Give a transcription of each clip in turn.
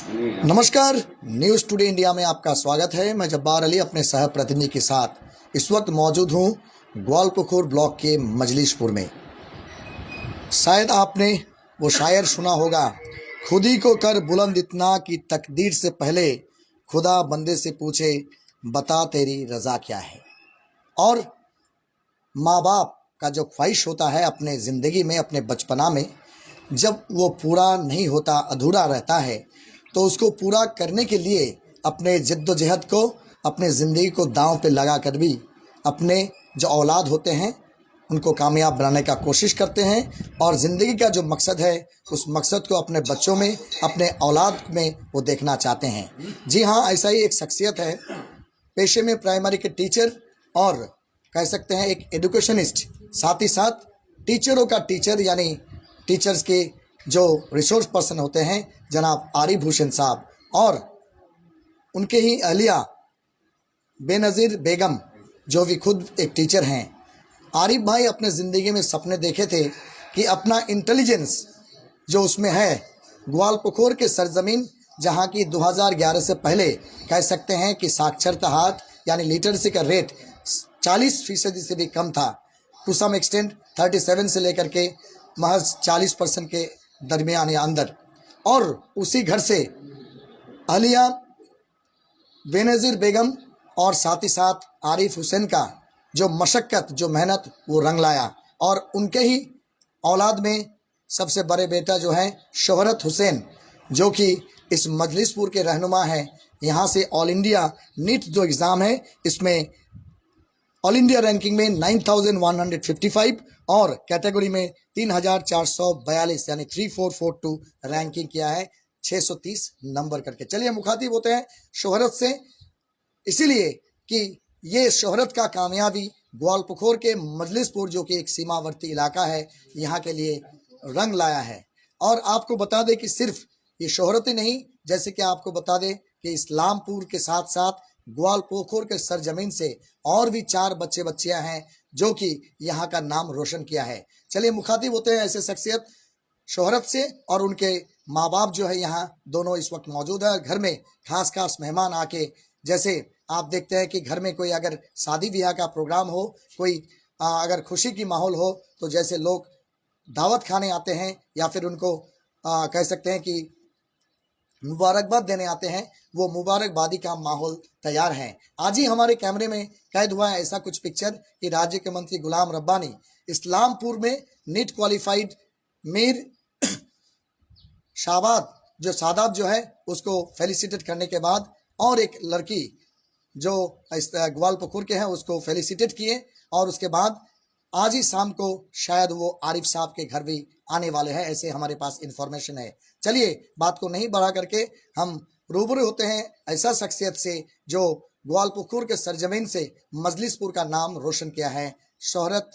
नमस्कार, news today India में आपका स्वागत है। मैं जब्बार अली अपने सह प्रतिनिधि के साथ इस वक्त मौजूद हूँ ग्वालपुखुर ब्लॉक के मजलिसपुर में। शायद आपने वो शायर सुना होगा, खुदी को कर बुलंद इतना कि तकदीर से पहले खुदा बंदे से पूछे बता तेरी रज़ा क्या है। और माँ बाप का जो ख्वाहिश होता है अपने ज़िंदगी में, अपने बचपना में, जब वो पूरा नहीं होता, अधूरा रहता है, तो उसको पूरा करने के लिए अपने जद्दोजहद को, अपने ज़िंदगी को दांव पे लगा कर भी अपने जो औलाद होते हैं उनको कामयाब बनाने का कोशिश करते हैं और ज़िंदगी का जो मकसद है उस मकसद को अपने बच्चों में, अपने औलाद में वो देखना चाहते हैं। जी हाँ, ऐसा ही एक शख्सियत है, पेशे में प्राइमरी के टीचर और कह सकते हैं एक एजुकेशनिस्ट, साथ ही साथ टीचरों का टीचर यानी टीचर्स के जो रिसोर्स पर्सन होते हैं जनाब आरिफ हुसैन साहब, और उनके ही अहलिया बेनज़ीर बेगम जो भी खुद एक टीचर हैं। आरिफ भाई अपने ज़िंदगी में सपने देखे थे कि अपना इंटेलिजेंस जो उसमें है, ग्वालपुखुर के सरजमीन जहाँ की 2011 से पहले कह सकते हैं कि साक्षरता हार यानी लिटरेसी का रेट 40% से भी कम था, टू सम एक्सटेंट 37 से लेकर के महज 40% के दरमियान या अंदर। और उसी घर से अहलिया बेनज़ीर बेगम और साथ ही साथ आरिफ हुसैन का जो मशक्क़त, जो मेहनत, वो रंग लाया। और उनके ही औलाद में सबसे बड़े बेटा जो है शोहरत हुसैन, जो कि इस मजलिसपुर के रहनुमा हैं। यहाँ से ऑल इंडिया नीट जो एग्ज़ाम है इसमें ऑल इंडिया रैंकिंग में 9155 और कैटेगरी में 3442 यानी 3442 रैंकिंग किया है, 630 नंबर करके। चलिए मुखातिब होते हैं शोहरत से, इसीलिए कि ये शोहरत का कामयाबी ग्वालपुखुर के मजलिसपुर जो कि एक सीमावर्ती इलाका है, यहाँ के लिए रंग लाया है। और आपको बता दें कि सिर्फ ये शोहरत ही नहीं, जैसे कि आपको बता दें कि इस्लामपुर के साथ साथ ग्वालपुखुर के सरजमीन से और भी 4 बच्चे बच्चियां हैं जो कि यहाँ का नाम रोशन किया है। चलिए मुखातिब होते हैं ऐसे शख्सियत शोहरत से, और उनके माँ बाप जो है यहाँ दोनों इस वक्त मौजूद है। घर में खास खास मेहमान आके, जैसे आप देखते हैं कि घर में कोई अगर शादी ब्याह का प्रोग्राम हो, कोई अगर खुशी की माहौल हो, तो जैसे लोग दावत खाने आते हैं या फिर उनको कह सकते हैं कि मुबारकबाद देने आते हैं, वो मुबारकबादी का माहौल तैयार है। आज ही हमारे कैमरे में कैद हुआ है ऐसा कुछ पिक्चर कि राज्य के मंत्री गुलाम रब्बानी इस्लामपुर में नीट क्वालिफाइड मीर शादाब जो है उसको फेलिसिटेट करने के बाद, और एक लड़की जो ग्वालपुखुर के हैं उसको फेलिसिटेट किए, और उसके बाद आज ही शाम को शायद वो आरिफ साहब के घर भी आने वाले हैं, ऐसे हमारे पास इंफॉर्मेशन है। चलिए बात को नहीं बढ़ा करके हम रूबरू होते हैं ऐसा शख्सियत से जो ग्वालपुखुर के सरजमीन से मजलिसपुर का नाम रोशन किया है, शोहरत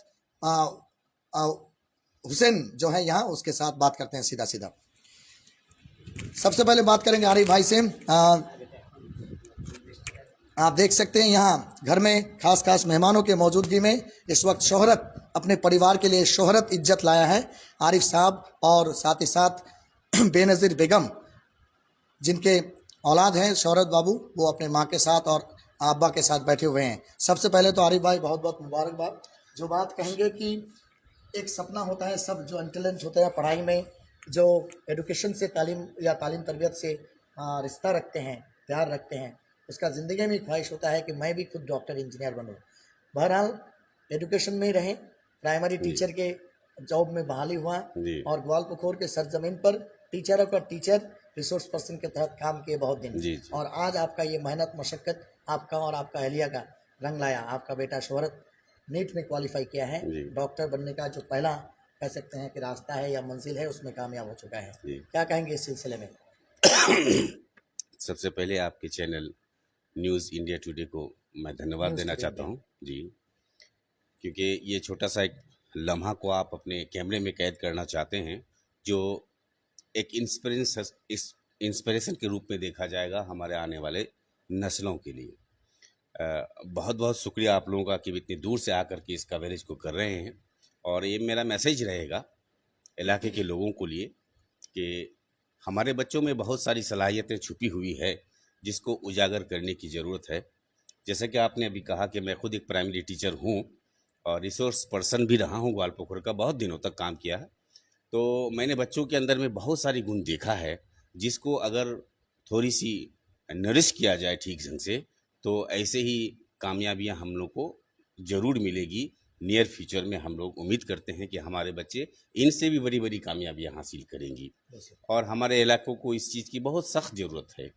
हुसैन जो है यहाँ, उसके साथ बात करते हैं सीधा सीधा। सबसे पहले बात करेंगे आरिफ भाई से। आप देख सकते हैं यहाँ घर में खास खास मेहमानों के मौजूदगी में इस वक्त शोहरत अपने परिवार के लिए शोहरत इज्जत लाया है आरिफ साहब, और साथ ही साथ बेनज़ीर बेगम जिनके औलाद हैं शोहरत बाबू, वो अपने माँ के साथ और अब्बा के साथ बैठे हुए हैं। सबसे पहले तो आरिफ भाई बहुत बहुत मुबारकबाद। जो बात कहेंगे कि एक सपना होता है, सब जो इंटेलिजेंट होते हैं पढ़ाई में, जो एजुकेशन से तालीम या तालीम तरबियत से रिश्ता रखते हैं, प्यार रखते हैं, उसका ज़िंदगी में ख्वाहिश होता है कि मैं भी खुद डॉक्टर इंजीनियर बनूं। बहरहाल एजुकेशन में रहे, प्राइमरी टीचर के जॉब में बहाली हुआ और ग्वालपुखुर के सरजमीन पर टीचरों का टीचर, रिसोर्स पर्सन के तहत काम किए बहुत दिन। और आज आपका ये मेहनत मशक्क़त आपका और आपका अहलिया का रंग लाया। आपका बेटा शोहरत नीट में क्वालिफाई किया है, डॉक्टर बनने का जो पहला कह सकते हैं कि रास्ता है या मंजिल है उसमें कामयाब हो चुका है। क्या कहेंगे इस सिलसिले में? सबसे पहले आपके चैनल न्यूज़ इंडिया टुडे को मैं धन्यवाद देना चाहता हूं जी, क्योंकि ये छोटा सा एक लम्हा को आप अपने कैमरे में कैद करना चाहते हैं, जो एक इंस्पिरेशन के रूप में देखा जाएगा हमारे आने वाले नस्लों के लिए। बहुत बहुत शुक्रिया आप लोगों का कि इतनी दूर से आकर के इस कवरेज को कर रहे हैं। और ये मेरा मैसेज रहेगा इलाके के लोगों को लिए कि हमारे बच्चों में बहुत सारी सलाहियतें छुपी हुई है जिसको उजागर करने की ज़रूरत है। जैसे कि आपने अभी कहा कि मैं खुद एक प्राइमरी टीचर हूँ और रिसोर्स पर्सन भी रहा हूँ, ग्वालपोखर का बहुत दिनों तक काम किया है। तो मैंने बच्चों के अंदर में बहुत सारी गुण देखा है जिसको अगर थोड़ी सी नरिश किया जाए ठीक ढंग से, तो ऐसे ही कामयाबियां हम लोग को ज़रूर मिलेगी। नियर फ्यूचर में हम लोग उम्मीद करते हैं कि हमारे बच्चे इनसे भी बड़ी बड़ी कामयाबियां हासिल करेंगी और हमारे इलाकों को इस चीज़ की बहुत सख्त ज़रूरत है।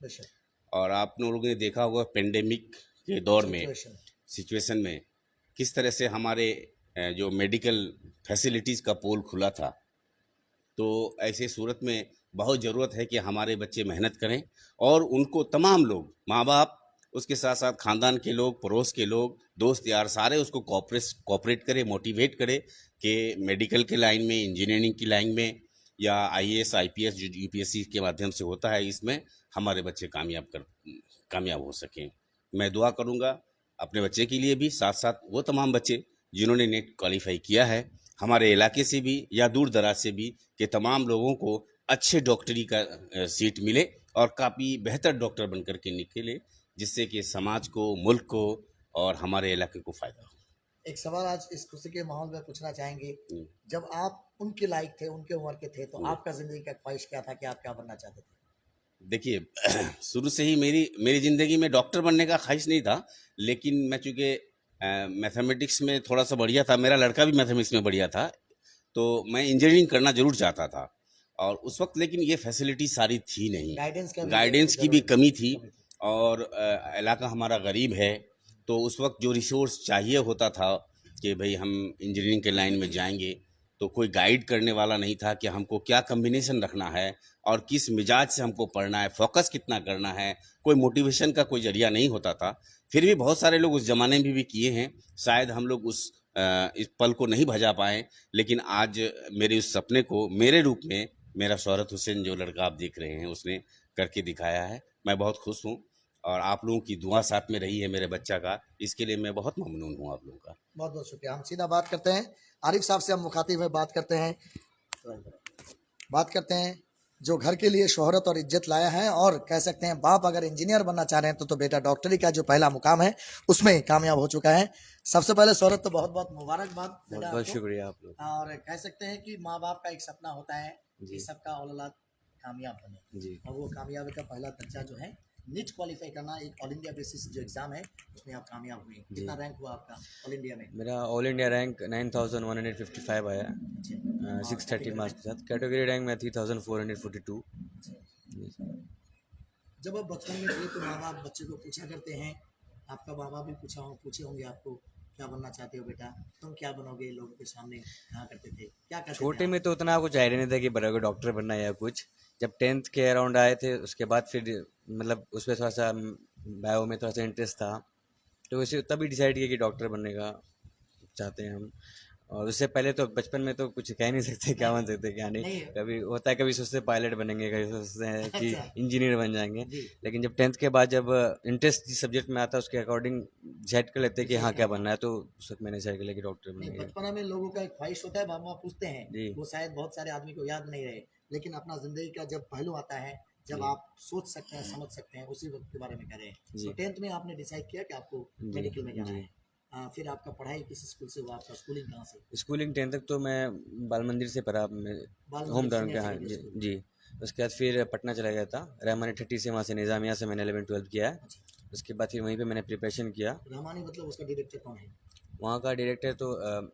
और आप लोगों ने देखा होगा पेंडेमिक के दौर में, सिचुएशन में किस तरह से हमारे जो मेडिकल फैसिलिटीज़ का पोल खुला था। तो ऐसे सूरत में बहुत ज़रूरत है कि हमारे बच्चे मेहनत करें और उनको तमाम लोग, माँ बाप, उसके साथ साथ ख़ानदान के लोग, पड़ोस के लोग, दोस्त यार सारे उसको कोऑपरेट करें, मोटिवेट करें कि मेडिकल के लाइन में, इंजीनियरिंग की लाइन में या आईएएस आईपीएस जो यूपीएससी के माध्यम से होता है, इसमें हमारे बच्चे कामयाब हो सकें। मैं दुआ करूँगा अपने बच्चे के लिए भी, साथ साथ वो तमाम बच्चे जिन्होंने नेट क्वालिफाई किया है हमारे इलाके से भी या दूर दराज से भी, कि तमाम लोगों को अच्छे डॉक्टरी का सीट मिले और काफ़ी बेहतर डॉक्टर बनकर के निकले, जिससे कि समाज को, मुल्क को और हमारे इलाके को फ़ायदा हो। एक सवाल आज इस खुशी के माहौल में पूछना चाहेंगे, हम्म, जब आप उनके लायक थे, उनके उम्र के थे, तो हम्म। आपका जिंदगी का ख्वाहिश क्या था कि आप क्या बनना चाहते थे? देखिए शुरू से ही मेरी ज़िंदगी में डॉक्टर बनने का ख्वाहिश नहीं था, लेकिन मैं चूँकि मैथमेटिक्स में थोड़ा सा बढ़िया था, मेरा लड़का भी मैथमेटिक्स में बढ़िया था, तो मैं इंजीनियरिंग करना ज़रूर चाहता था। और उस वक्त लेकिन ये फैसिलिटी सारी थी नहीं, गाइडेंस की भी कमी थी और इलाका हमारा गरीब है, तो उस वक्त जो रिसोर्स चाहिए होता था कि भाई हम इंजीनियरिंग के लाइन में जाएंगे, तो कोई गाइड करने वाला नहीं था कि हमको क्या कम्बिनेशन रखना है और किस मिजाज से हमको पढ़ना है, फोकस कितना करना है, कोई मोटिवेशन का कोई जरिया नहीं होता था। फिर भी बहुत सारे लोग उस ज़माने में भी किए हैं, शायद हम लोग इस पल को नहीं भजा पाए, लेकिन आज मेरे उस सपने को मेरे रूप में मेरा शौहरत हुसैन जो लड़का आप देख रहे हैं उसने करके दिखाया है। मैं बहुत खुश हूँ और आप लोगों की दुआ साथ में रही है मेरे बच्चा का, इसके लिए मैं बहुत ममनून हूँ आप लोगों का। बहुत बहुत शुक्रिया। हम सीधा बात करते हैं, आरिफ साहब से हम मुखातिब में बात करते हैं जो घर के लिए शोहरत और इज्जत लाया है, और कह सकते हैं बाप अगर इंजीनियर बनना चाह रहे हैं तो बेटा डॉक्टरी का जो पहला मुकाम है उसमें कामयाब हो चुका है। सबसे पहले शोहरत तो बहुत बहुत मुबारकबाद बहुत बेटा बहुत आपको। शुक्रिया आप लोग। और कह सकते हैं कि माँ बाप का एक सपना होता है कि जी सबका औलाद कामयाब बने, जी और वो कामयाबी का पहला दर्जा जो है नीट क्वालिफाई करना, एक ऑल इंडिया बेसिस जो एग्जाम है उसमें आप कामयाब हुए। कितना रैंक हुआ आपका ऑल इंडिया में? मेरा ऑल इंडिया रैंक 9155 आया, अच्छा। 630 मार्क्स के साथ। कैटेगरी रैंक में 3442। जब आप बचपन में थे तो माँ बाप बच्चे को पूछा करते हैं, आपका माँ बाप भी पूछे होंगे आपको, क्या बनना चाहते हो बेटा, तुम क्या बनोगे, लोगों के सामने कहा करते थे, क्या कहते थे छोटे आप? में तो उतना कुछ आइडिया नहीं था कि बड़ा को डॉक्टर बनना है या कुछ। जब 10th के अराउंड आए थे उसके बाद फिर मतलब उसमें थोड़ा सा बायो में थोड़ा सा इंटरेस्ट था, तो उसे तभी डिसाइड किया कि डॉक्टर बनने का चाहते हैं हम। और उससे पहले तो बचपन में तो कुछ कह नहीं सकते क्या बन सकते क्या नहीं। नहीं। कभी होता है, कभी सोचते पायलट बनेंगे, कभी सोचते हैं कि अच्छा। इंजीनियर बन जाएंगे। जी। लेकिन जब 10th के बाद जब इंटरेस्ट जिस सब्जेक्ट में आता है उसके अकॉर्डिंग डिसाइड कर लेते हैं कि हाँ क्या बनना है, तो उस वक्त मैंने डिसाइड कर लिया कि डॉक्टर नहीं, बनेंगे। बचपना में लोगों का एक ख्वाहिश होता है, बाप माँ पूछते हैं, जी वो शायद बहुत सारे आदमी को याद नहीं रहे, लेकिन अपना जिंदगी का जब पहलू आता है, जब जी आप सोच सकते हैं, समझ सकते हैं, उसी वक्त के बारे में कह रहे हैं। जी तो 10th में आपने डिसाइड किया कि आपको जी मेडिकल में जाना जी। है। फिर आपका पढ़ाई किस स्कूल से हुआ, आपका स्कूलिंग कहाँ से? स्कूलिंग 10th तक तो मैं बाल मंदिर से पढ़ा, बाल होम मंदिर टाउन सीनियर के, हाँ सेकेंडरी जी स्कूल। जी। उसके बाद फिर पटना चला गया था, रहमानी ठट्टी से, वहाँ से निज़ामिया से मैंने 11th-12th किया है। अच्छा। उसके बाद फिर वहीं पे मैंने प्रिपरेशन किया। रहमानी मतलब उसका डायरेक्टर कौन है? वहाँ का डायरेक्टर तो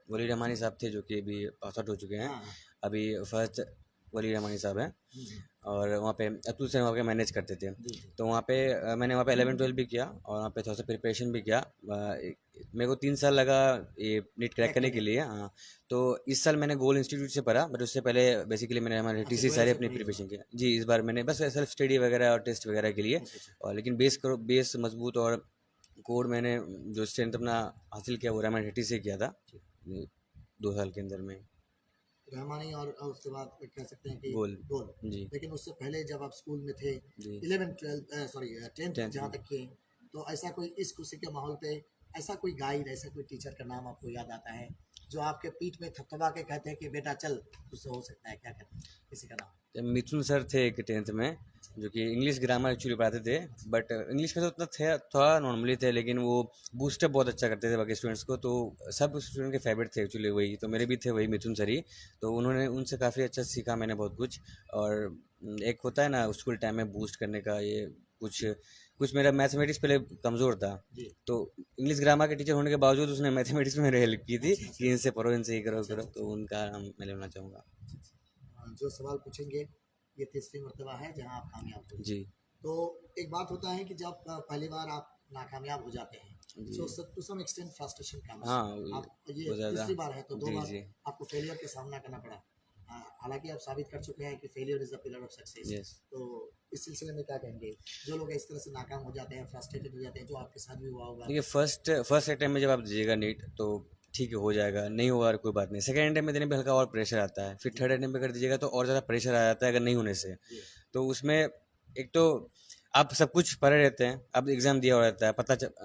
वली रहमानी साहब थे, जो कि अभी पास आउट हो चुके हैं। हाँ हाँ। अभी फर्स्ट वली रहमानी साहब हैं। हम्म। और वहाँ पे अतुल से वहाँ पे मैनेज करते थे। जी जी। तो वहाँ पे मैंने वहाँ पे 11-12 भी किया और वहाँ पे थोड़ा सा प्रिपरेशन भी किया। मेरे को 3 साल लगा ये नीट क्रैक क्रैक करने के करने। लिए। हाँ, तो इस साल मैंने गोल इंस्टीट्यूट से पढ़ा, बट उससे पहले बेसिकली मैंने हमारे अच्छा, टीसी गोयल सारे से अपनी पढ़ी इस प्रिपरेशन बार। किया जी। इस बार मैंने बस सेल्फ स्टडी वगैरह और टेस्ट वगैरह के लिए। अच्छा अच्छा। और लेकिन बेस मजबूत और कोड मैंने जो स्ट्रेंथ अपना हासिल किया वो रहमान ठट्टी से किया था 2 साल के अंदर में। रहमानी और उसके बाद कह सकते हैं कि गोल गोल। जी लेकिन उससे पहले जब आप स्कूल में थे, जी 11 12 सॉरी 10th 10th जहाँ में। तक किए, तो ऐसा कोई इस खुशी के माहौल पे ऐसा कोई गाइड, ऐसा कोई टीचर का नाम आपको याद आता है जो आपके पीठ में थपथपा के कहते हैं कि बेटा चल, तुझसे हो सकता है, क्या कहते हैं किसी का नाम? मिथुन सर थे एक 10th में, जो कि इंग्लिश ग्रामर एक्चुअली पढ़ाते थे, बट इंग्लिश में तो उतना थे, थोड़ा नॉर्मली थे, लेकिन वो बूस्टअप बहुत अच्छा करते थे बाकी स्टूडेंट्स को, तो सब स्टूडेंट के फेवरेट थे एक्चुअली वही, तो मेरे भी थे वही मिथुन सर ही। तो उन्होंने उनसे काफ़ी अच्छा सीखा मैंने बहुत कुछ। और एक होता है ना स्कूल टाइम में बूस्ट करने का, ये कुछ कुछ मेरा मैथमेटिक्स पहले कमज़ोर था, जी। तो इंग्लिश ग्रामर के टीचर होने के बावजूद उसने मैथमेटिक्स में मेरी हेल्प की थी कि इनसे पढ़ो, इनसे ये करो करो, तो उनका नाम मैं लेना चाहूँगा। जो सवाल पूछेंगे ये तीसरी मर्तबा है जहां आप कामयाब हुए। जी तो एक बात होता है कि जब पहली बार आप नाकामयाब हो जाते हैं, जी। So to some extent frustration comes. हाँ, आप ये बहुत ज़्यादा। तीसरी बार है तो दो जी बार जी। आपको फेलियर का सामना करना पड़ा। हालांकि आप साबित कर चुके हैं कि failure is the pillar of success. Yes. तो इस सिलसिले में क्या कहेंगे जो लोग इस तरह से नाकाम हो जाते हैं, फ्रस्ट्रेटेड हो जाते हैं, जो आपके साथ भी हुआ होगा? देखिए, फर्स्ट अटेम्प्ट में जब आप दीजिएगा नीट तो ठीक है, हो जाएगा, नहीं होगा कोई बात नहीं। सेकंड अटेम्प्ट में देने पे हल्का और प्रेशर आता है, फिर थर्ड अटेम्प्ट में कर दीजिएगा तो और ज़्यादा प्रेशर आ जाता है अगर नहीं होने से। जी। तो उसमें एक तो आप सब कुछ पढ़े रहते हैं, अब एग्ज़ाम दिया हुआ रहता है,